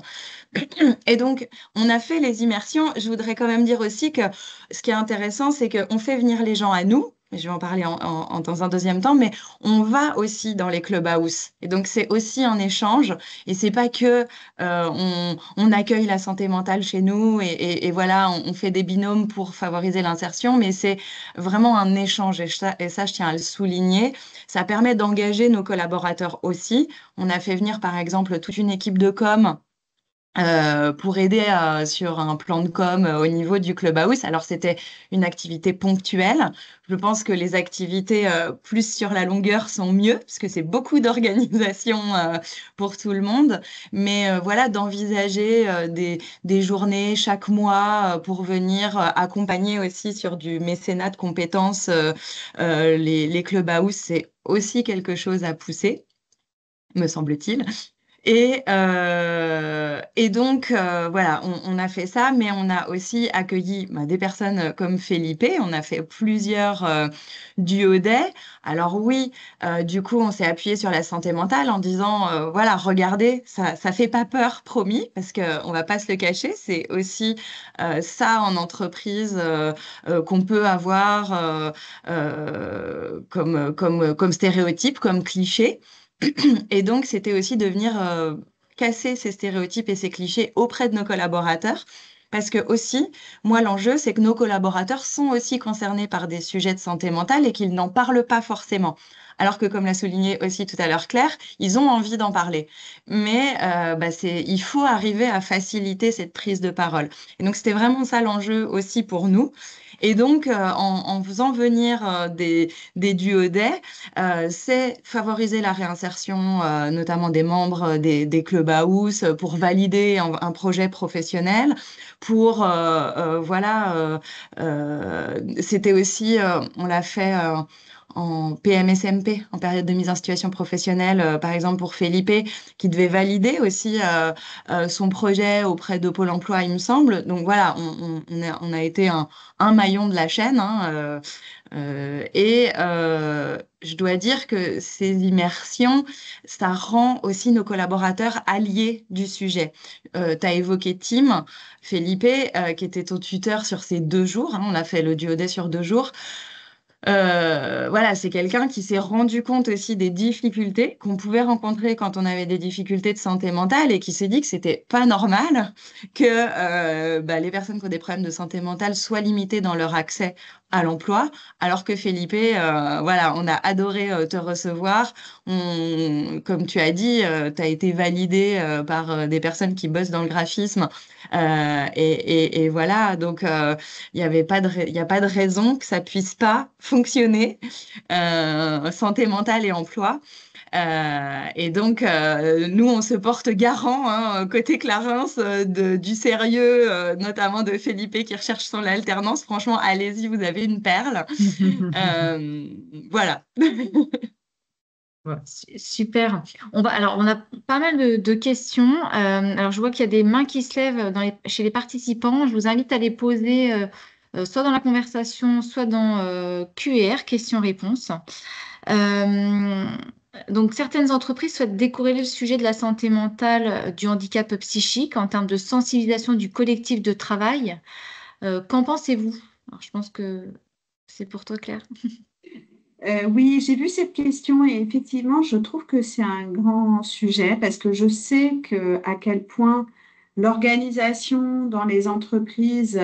Et donc, on a fait les immersions. Je voudrais quand même dire aussi que ce qui est intéressant, c'est qu'on fait venir les gens à nous. Et je vais en parler dans un deuxième temps, mais on va aussi dans les clubhouse. Et donc, c'est aussi un échange. Et c'est pas que on accueille la santé mentale chez nous et voilà, on fait des binômes pour favoriser l'insertion, mais c'est vraiment un échange. Et ça, je tiens à le souligner. Ça permet d'engager nos collaborateurs aussi. On a fait venir, par exemple, toute une équipe de com pour aider sur un plan de com au niveau du Clubhouse. Alors, c'était une activité ponctuelle. Je pense que les activités plus sur la longueur sont mieux, parce que c'est beaucoup d'organisation pour tout le monde. Mais voilà, d'envisager des journées chaque mois pour venir accompagner aussi sur du mécénat de compétences les Clubhouse, c'est aussi quelque chose à pousser, me semble-t-il. Et donc, voilà, on a fait ça, mais on a aussi accueilli des personnes comme Felipe. On a fait plusieurs duodets. Alors oui, du coup, on s'est appuyé sur la santé mentale en disant, voilà, regardez, ça fait pas peur, promis, parce que on va pas se le cacher. C'est aussi ça en entreprise qu'on peut avoir comme stéréotype, comme cliché. Et donc, c'était aussi de venir casser ces stéréotypes et ces clichés auprès de nos collaborateurs. Parce que aussi, moi, l'enjeu, c'est que nos collaborateurs sont aussi concernés par des sujets de santé mentale et qu'ils n'en parlent pas forcément. Alors que, comme l'a souligné aussi tout à l'heure Claire, ils ont envie d'en parler. Mais il faut arriver à faciliter cette prise de parole. Et donc, c'était vraiment ça l'enjeu aussi pour nous. Et donc, en faisant venir des duodets, c'est favoriser la réinsertion, notamment des membres des clubhouse, pour valider un projet professionnel, pour voilà, c'était aussi, on l'a fait en PMSMP, en période de mise en situation professionnelle, par exemple pour Felipe, qui devait valider aussi son projet auprès de Pôle emploi, il me semble. Donc voilà, on a été un maillon de la chaîne, hein, je dois dire que ces immersions, ça rend aussi nos collaborateurs alliés du sujet. Tu as évoqué Tim, Felipe, qui était ton tuteur sur ces 2 jours. Hein, on a fait le duodé sur 2 jours. Voilà, c'est quelqu'un qui s'est rendu compte aussi des difficultés qu'on pouvait rencontrer quand on avait des difficultés de santé mentale et qui s'est dit que c'était pas normal que les personnes qui ont des problèmes de santé mentale soient limitées dans leur accès à l'emploi, alors que Felipe, voilà, on a adoré te recevoir. Comme tu as dit, tu as été validé par des personnes qui bossent dans le graphisme. Et voilà, donc il n'y a pas de raison que ça puisse pas fonctionner, santé mentale et emploi. Et donc, nous, on se porte garant, hein, côté Clarins, du sérieux, notamment de Felipe qui recherche son alternance. Franchement, allez-y, vous avez une perle. Voilà. Super. On a pas mal de questions. Alors, je vois qu'il y a des mains qui se lèvent chez les participants. Je vous invite à les poser soit dans la conversation, soit dans QR, questions-réponses. Donc, certaines entreprises souhaitent décorréler le sujet de la santé mentale du handicap psychique en termes de sensibilisation du collectif de travail. Qu'en pensez-vous? Alors, je pense que c'est pour toi, Claire. Oui, j'ai vu cette question et effectivement, je trouve que c'est un grand sujet parce que je sais à quel point l'organisation dans les entreprises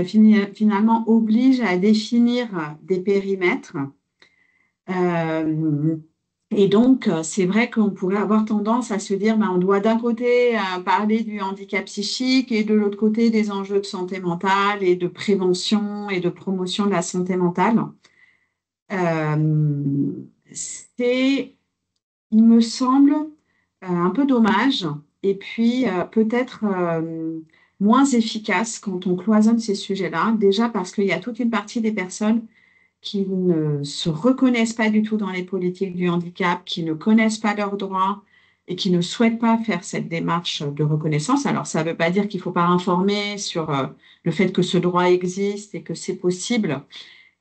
finalement oblige à définir des périmètres. Euh, et donc, c'est vrai qu'on pourrait avoir tendance à se dire, ben, on doit d'un côté parler du handicap psychique et de l'autre côté des enjeux de santé mentale et de prévention et de promotion de la santé mentale. Euh, c'est, il me semble, un peu dommage et puis peut-être moins efficace quand on cloisonne ces sujets-là. Déjà parce qu'il y a toute une partie des personnes qui ne se reconnaissent pas du tout dans les politiques du handicap, qui ne connaissent pas leurs droits et qui ne souhaitent pas faire cette démarche de reconnaissance. Alors, ça ne veut pas dire qu'il ne faut pas informer sur le fait que ce droit existe et que c'est possible,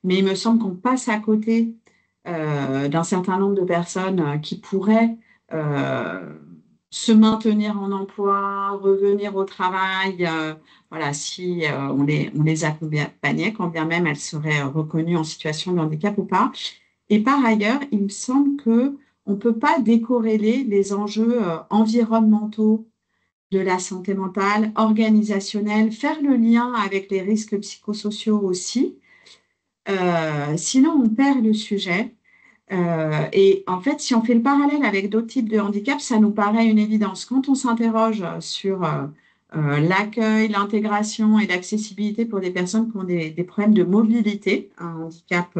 mais il me semble qu'on passe à côté d'un certain nombre de personnes qui pourraient euh, se maintenir en emploi, revenir au travail, voilà, si on les accompagnait, quand bien même elles seraient reconnues en situation de handicap ou pas. Et par ailleurs, il me semble que on ne peut pas décorréler les enjeux environnementaux de la santé mentale, organisationnelle, faire le lien avec les risques psychosociaux aussi. Sinon, on perd le sujet. Et en fait, si on fait le parallèle avec d'autres types de handicaps, ça nous paraît une évidence. Quand on s'interroge sur l'accueil, l'intégration et l'accessibilité pour des personnes qui ont des problèmes de mobilité, un handicap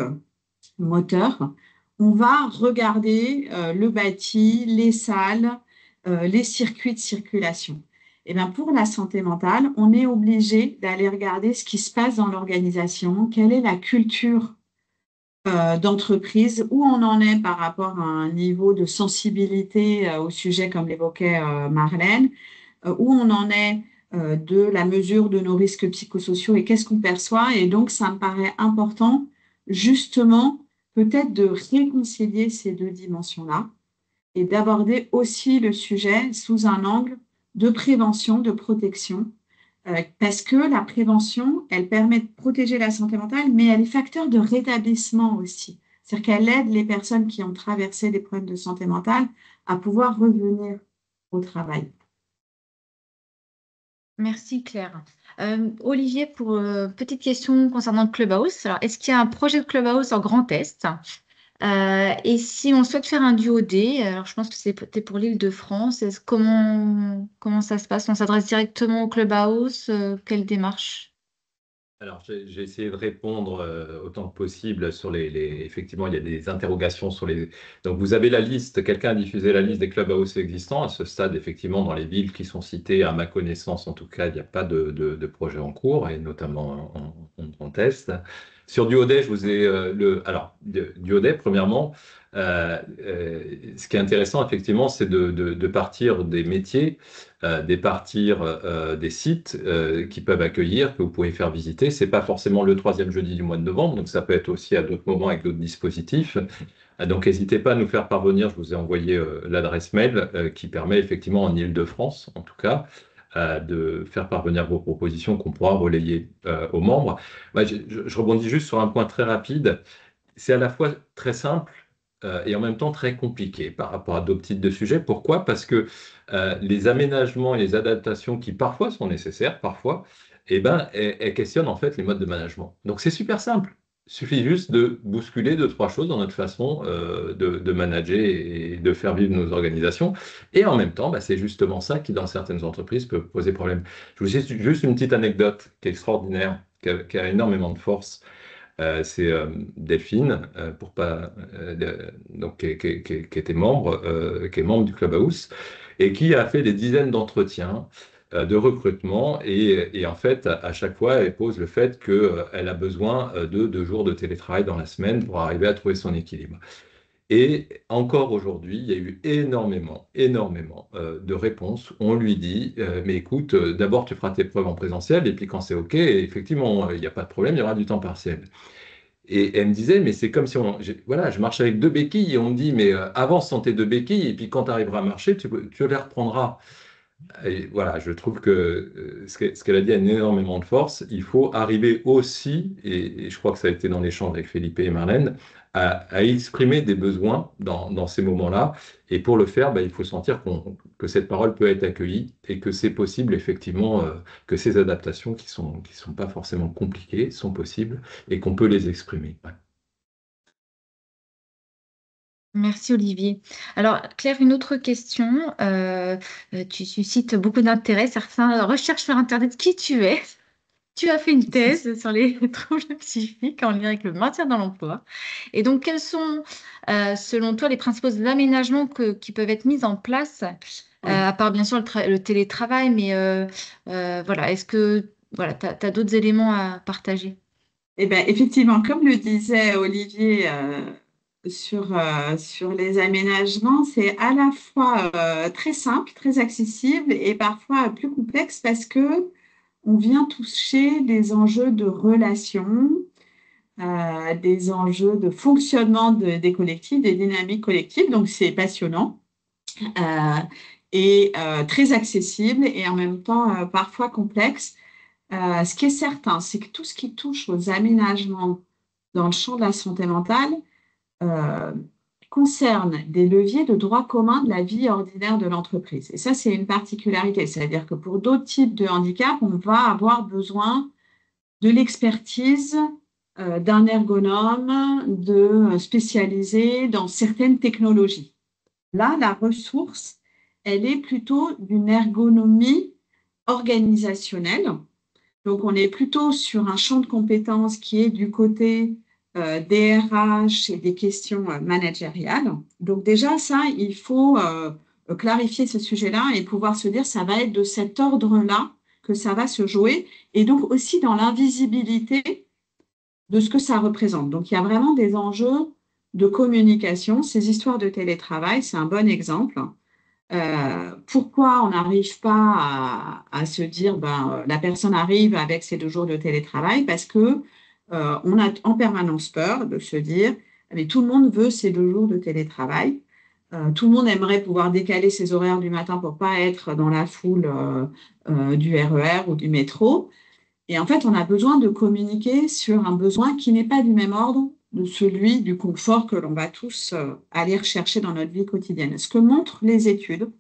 moteur, on va regarder le bâti, les salles, les circuits de circulation. Et bien pour la santé mentale, on est obligé d'aller regarder ce qui se passe dans l'organisation, quelle est la culture d'entreprise, où on en est par rapport à un niveau de sensibilité au sujet, comme l'évoquait Marlène, où on en est de la mesure de nos risques psychosociaux et qu'est-ce qu'on perçoit. Et donc, ça me paraît important, justement, peut-être de réconcilier ces deux dimensions-là et d'aborder aussi le sujet sous un angle de prévention, de protection, parce que la prévention, elle permet de protéger la santé mentale, mais elle est facteur de rétablissement aussi. C'est-à-dire qu'elle aide les personnes qui ont traversé des problèmes de santé mentale à pouvoir revenir au travail. Merci Claire. Olivier, pour petite question concernant le Clubhouse. Alors, est-ce qu'il y a un projet de Clubhouse en Grand Est? Et si on souhaite faire un duodé, alors je pense que c'était pour l'Île-de-France, comment ça se passe? On s'adresse directement au Clubhouse? Quelle démarche? Alors, j'ai essayé de répondre autant que possible sur Effectivement, il y a des interrogations sur les. Donc, vous avez la liste, quelqu'un a diffusé la liste des clubhouses existants. À ce stade, effectivement, dans les villes qui sont citées, à ma connaissance, en tout cas, il n'y a pas de projet en cours, et notamment en test. Sur Duodet, je vous ai Alors, Duodet, premièrement, ce qui est intéressant, effectivement, c'est de partir des métiers partir des sites qui peuvent accueillir, que vous pouvez faire visiter. C'est pas forcément le troisième jeudi du mois de novembre, donc ça peut être aussi à d'autres moments avec d'autres dispositifs. Donc n'hésitez pas à nous faire parvenir, je vous ai envoyé l'adresse mail qui permet effectivement en Île-de-France, en tout cas, de faire parvenir vos propositions qu'on pourra relayer aux membres. Moi, je rebondis juste sur un point très rapide. C'est à la fois très simple et en même temps très compliqué par rapport à d'autres types de sujets. Pourquoi? Parce que les aménagements et les adaptations qui parfois sont nécessaires, parfois, eh ben, elles questionnent en fait les modes de management. Donc c'est super simple. Il suffit juste de bousculer deux, trois choses dans notre façon de manager et de faire vivre nos organisations. Et en même temps, bah, c'est justement ça qui, dans certaines entreprises, peut poser problème. Je vous dis juste une petite anecdote qui est extraordinaire, qui a énormément de force. C'est Delphine, pour pas, donc, qui était membre, qui est membre du Clubhouse, et qui a fait des dizaines d'entretiens de recrutement. Et en fait, à chaque fois, elle pose le fait qu'elle a besoin de 2 jours de télétravail dans la semaine pour arriver à trouver son équilibre. Et encore aujourd'hui, il y a eu énormément de réponses où on lui dit, mais écoute, d'abord tu feras tes preuves en présentiel, et puis quand c'est OK, effectivement, il n'y a pas de problème, il y aura du temps partiel. Et elle me disait, mais c'est comme si voilà, je marche avec 2 béquilles et on me dit, mais avance sans tes 2 béquilles et puis quand tu arriveras à marcher, tu les reprendras. Et voilà, je trouve que ce qu'elle a dit a énormément de force. Il faut arriver aussi, et je crois que ça a été dans l'échange avec Felipe et Marlène, à exprimer des besoins dans ces moments-là. Et pour le faire, il faut sentir que cette parole peut être accueillie et que c'est possible, effectivement, que ces adaptations qui sont pas forcément compliquées sont possibles et qu'on peut les exprimer. Ouais. Merci Olivier. Alors Claire, une autre question. Tu suscites beaucoup d'intérêt. Certains recherchent sur Internet qui tu es. Tu as fait une thèse sur les troubles psychiques en lien avec le maintien dans l'emploi. Et donc, quels sont, selon toi, les principaux aménagements qui peuvent être mis en place, à part bien sûr le télétravail, mais voilà, est-ce que voilà, tu as d'autres éléments à partager? Eh bien, effectivement, comme le disait Olivier sur les aménagements, c'est à la fois très simple, très accessible et parfois plus complexe parce que on vient toucher des enjeux de relations, des enjeux de fonctionnement des collectifs, des dynamiques collectives. Donc, c'est passionnant euh, et très accessible et en même temps parfois complexe. Ce qui est certain, c'est que tout ce qui touche aux aménagements dans le champ de la santé mentale euh, concerne des leviers de droit commun de la vie ordinaire de l'entreprise. Et ça, c'est une particularité. C'est-à-dire que pour d'autres types de handicap, on va avoir besoin de l'expertise d'un ergonome, de spécialisé dans certaines technologies. Là, la ressource, elle est plutôt d'une ergonomie organisationnelle. Donc, on est plutôt sur un champ de compétences qui est du côté des RH et des questions managériales. Donc, déjà, ça, il faut clarifier ce sujet-là et pouvoir se dire, ça va être de cet ordre-là que ça va se jouer. Et donc, aussi dans l'invisibilité de ce que ça représente. Donc, il y a vraiment des enjeux de communication. Ces histoires de télétravail, c'est un bon exemple. Pourquoi on n'arrive pas à se dire la personne arrive avec ses 2 jours de télétravail parce que on a en permanence peur de se dire mais tout le monde veut ces 2 jours de télétravail. Tout le monde aimerait pouvoir décaler ses horaires du matin pour pas être dans la foule du RER ou du métro. Et en fait, on a besoin de communiquer sur un besoin qui n'est pas du même ordre de celui du confort que l'on va tous aller rechercher dans notre vie quotidienne. Ce que montrent les études,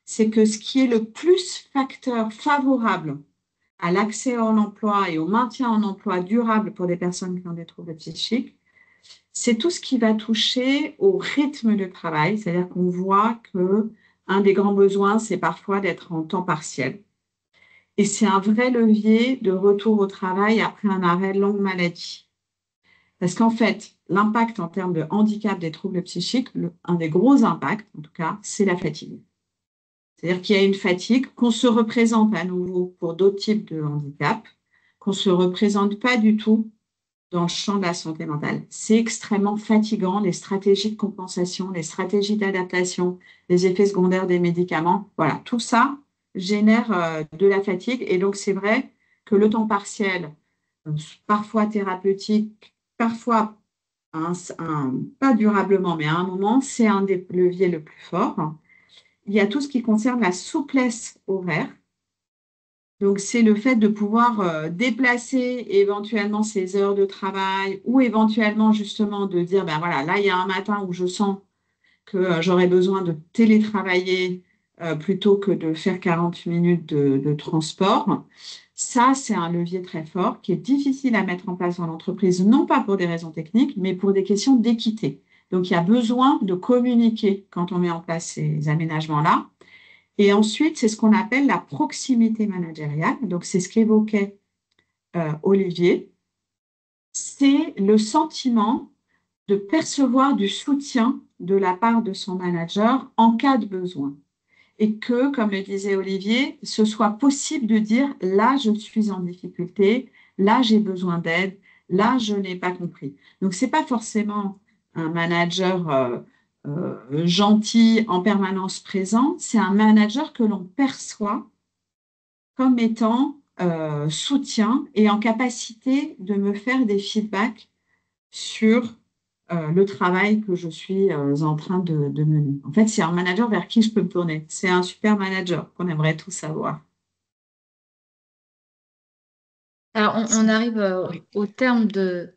c'est que ce qui est le plus facteur favorable à l'accès en emploi et au maintien en emploi durable pour des personnes qui ont des troubles psychiques, c'est tout ce qui va toucher au rythme de travail, c'est-à-dire qu'on voit que un des grands besoins, c'est parfois d'être en temps partiel. Et c'est un vrai levier de retour au travail après un arrêt de longue maladie. Parce qu'en fait, l'impact en termes de handicap des troubles psychiques, un des gros impacts, en tout cas, c'est la fatigue. C'est-à-dire qu'il y a une fatigue qu'on se représente à nouveau pour d'autres types de handicap, qu'on ne se représente pas du tout dans le champ de la santé mentale. C'est extrêmement fatigant, les stratégies de compensation, les stratégies d'adaptation, les effets secondaires des médicaments. Voilà, tout ça génère de la fatigue. Et donc, c'est vrai que le temps partiel, parfois thérapeutique, parfois pas durablement, mais à un moment, c'est un des leviers le plus fort. Il y a tout ce qui concerne la souplesse horaire. Donc, c'est le fait de pouvoir déplacer éventuellement ses heures de travail ou éventuellement justement de dire, ben voilà, là, il y a un matin où je sens que j'aurais besoin de télétravailler plutôt que de faire 40 minutes de transport. Ça, c'est un levier très fort qui est difficile à mettre en place en entreprise, non pas pour des raisons techniques, mais pour des questions d'équité. Donc, il y a besoin de communiquer quand on met en place ces aménagements-là. Et ensuite, c'est ce qu'on appelle la proximité managériale. Donc, c'est ce qu'évoquait Olivier. C'est le sentiment de percevoir du soutien de la part de son manager en cas de besoin. Et que, comme le disait Olivier, ce soit possible de dire là, je suis en difficulté, là, j'ai besoin d'aide, là, je n'ai pas compris. Donc, ce n'est pas forcément un manager gentil en permanence présent, c'est un manager que l'on perçoit comme étant soutien et en capacité de me faire des feedbacks sur le travail que je suis en train de mener. En fait, c'est un manager vers qui je peux me tourner. C'est un super manager qu'on aimerait tous avoir. Alors, on arrive au terme de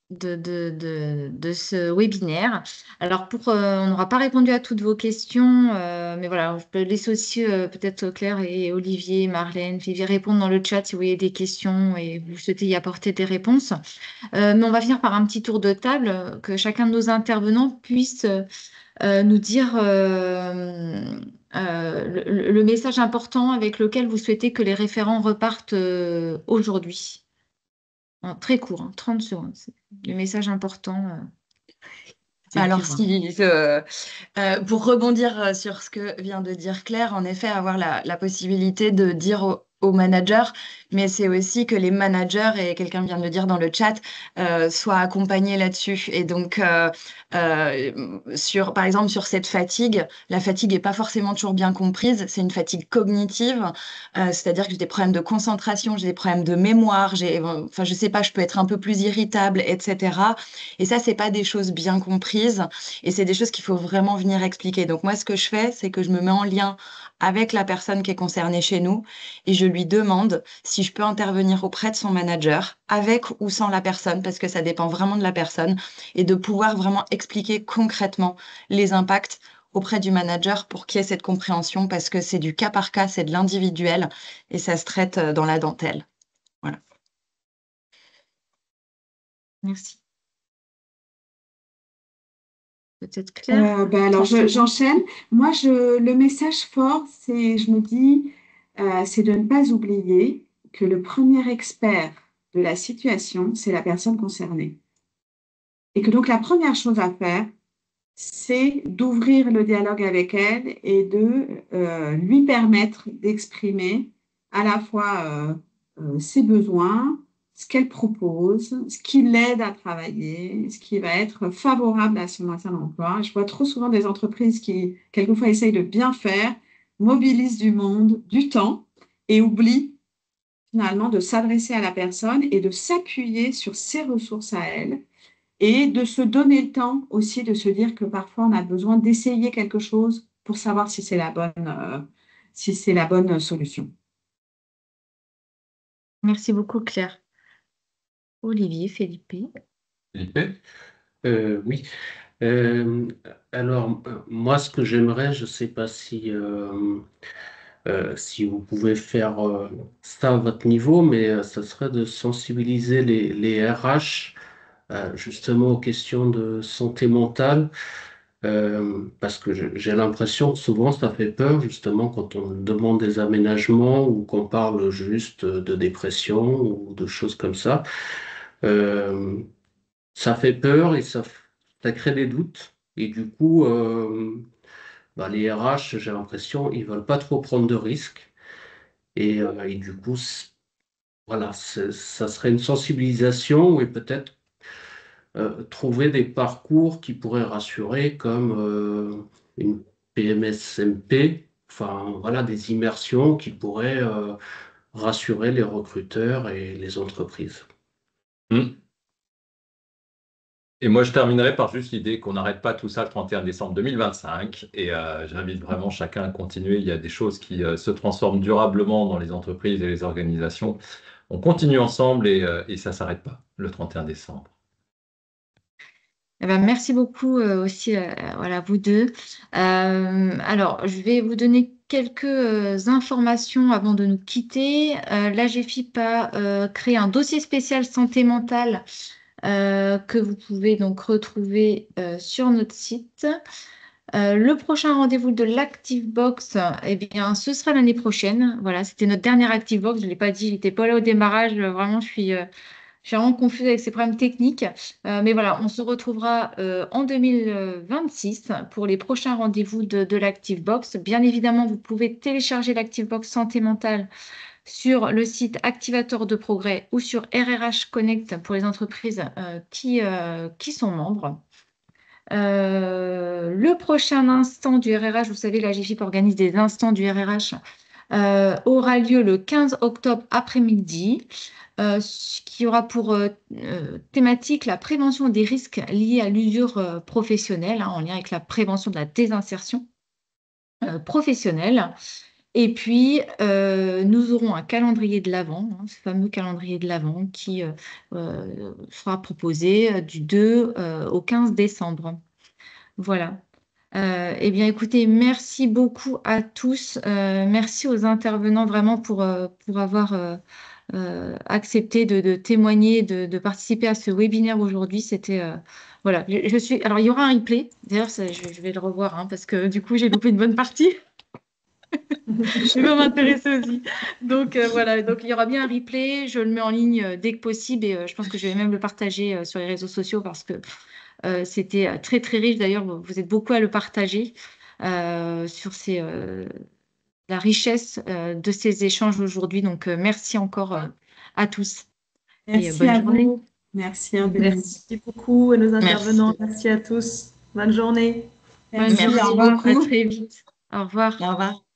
ce webinaire. Alors, on n'aura pas répondu à toutes vos questions, mais voilà, je peux laisser aussi peut-être Claire et Olivier, Marlène, Vivi répondre dans le chat si vous avez des questions et vous souhaitez y apporter des réponses. Mais on va finir par un petit tour de table, que chacun de nos intervenants puisse nous dire le message important avec lequel vous souhaitez que les référents repartent aujourd'hui. Très court, hein, 30 secondes. C'est le message important. Alors, Effectivement. pour rebondir sur ce que vient de dire Claire, en effet, avoir la possibilité de dire aux managers, mais c'est aussi que les managers, et quelqu'un vient de le dire dans le chat, soient accompagnés là-dessus. Et donc, par exemple, sur cette fatigue, la fatigue n'est pas forcément toujours bien comprise. C'est une fatigue cognitive, c'est-à-dire que j'ai des problèmes de concentration, j'ai des problèmes de mémoire, enfin, je sais pas, je peux être un peu plus irritable, etc. Et ça, c'est pas des choses bien comprises et c'est des choses qu'il faut vraiment venir expliquer. Donc moi, ce que je fais, c'est que je me mets en lien avec la personne qui est concernée chez nous et je lui demande si je peux intervenir auprès de son manager, avec ou sans la personne, parce que ça dépend vraiment de la personne, et de pouvoir vraiment expliquer concrètement les impacts auprès du manager pour qu'il y ait cette compréhension, parce que c'est du cas par cas, c'est de l'individuel et ça se traite dans la dentelle. Voilà. Merci. Peut-être Claire? Alors, 30 secondes. j'enchaîne. Moi, le message fort, je me dis, c'est de ne pas oublier que le premier expert de la situation, c'est la personne concernée. Et que donc, la première chose à faire, c'est d'ouvrir le dialogue avec elle et de lui permettre d'exprimer à la fois ses besoins, ce qu'elle propose, ce qui l'aide à travailler, ce qui va être favorable à son maintien d'emploi. Je vois trop souvent des entreprises qui, quelquefois, essayent de bien faire, mobilisent du monde, du temps et oublient finalement de s'adresser à la personne et de s'appuyer sur ses ressources à elle et de se donner le temps aussi de se dire que parfois on a besoin d'essayer quelque chose pour savoir si c'est la bonne solution. Merci beaucoup, Claire. Olivier, Felipe. Philippe? Oui. Euh, alors, moi, ce que j'aimerais, je ne sais pas si vous pouvez faire ça à votre niveau, mais ça serait de sensibiliser les RH justement aux questions de santé mentale, parce que j'ai l'impression que souvent ça fait peur, justement, quand on demande des aménagements ou qu'on parle juste de dépression ou de choses comme ça. Euh, Ça fait peur et ça crée des doutes. Et du coup, les RH, j'ai l'impression, ils veulent pas trop prendre de risques. Et du coup, voilà, ça serait une sensibilisation et peut-être trouver des parcours qui pourraient rassurer, comme une PMSMP, enfin voilà, des immersions qui pourraient rassurer les recruteurs et les entreprises. Hmm. Et moi, je terminerai par juste l'idée qu'on n'arrête pas tout ça le 31 décembre 2025. Et j'invite vraiment chacun à continuer. Il y a des choses qui se transforment durablement dans les entreprises et les organisations. On continue ensemble et ça ne s'arrête pas le 31 décembre. Eh ben, merci beaucoup aussi voilà, vous deux. Alors, je vais vous donner quelques informations avant de nous quitter. L'AGEFIP a créé un dossier spécial santé mentale que vous pouvez donc retrouver sur notre site. Le prochain rendez-vous de l'ActiveBox, eh bien, ce sera l'année prochaine. Voilà, c'était notre dernière ActiveBox. Je ne l'ai pas dit, j'étais pas là au démarrage. Vraiment, je suis vraiment confuse avec ces problèmes techniques. Mais voilà, on se retrouvera en 2026 pour les prochains rendez-vous de l'ActiveBox. Bien évidemment, vous pouvez télécharger l'ActiveBox Santé Mentale sur le site Activateur de Progrès ou sur RRH Connect pour les entreprises qui sont membres. Le prochain instant du RRH, vous savez, la GFIP organise des instants du RRH aura lieu le 15 octobre après-midi, qui aura pour thématique la prévention des risques liés à l'usure professionnelle, en lien avec la prévention de la désinsertion professionnelle. Et puis, nous aurons un calendrier de l'Avent, ce fameux calendrier de l'Avent qui sera proposé du 2 au 15 décembre. Voilà. Eh bien, écoutez, merci beaucoup à tous. Merci aux intervenants vraiment pour avoir accepté de témoigner, de participer à ce webinaire aujourd'hui. C'était voilà. Alors, il y aura un replay. D'ailleurs, je vais le revoir parce que du coup, j'ai loupé une bonne partie. Je vais m'intéresser aussi. Donc voilà, donc il y aura bien un replay. Je le mets en ligne dès que possible et je pense que je vais même le partager sur les réseaux sociaux parce que c'était très très riche. D'ailleurs, vous êtes beaucoup à le partager sur la richesse de ces échanges aujourd'hui. Donc merci encore à tous et Merci bonne à journée. vous. Merci, Merci beaucoup à nos Merci. intervenants. Merci à tous. Bonne journée. Merci, Merci au revoir. beaucoup. À très vite. Au revoir. Au revoir.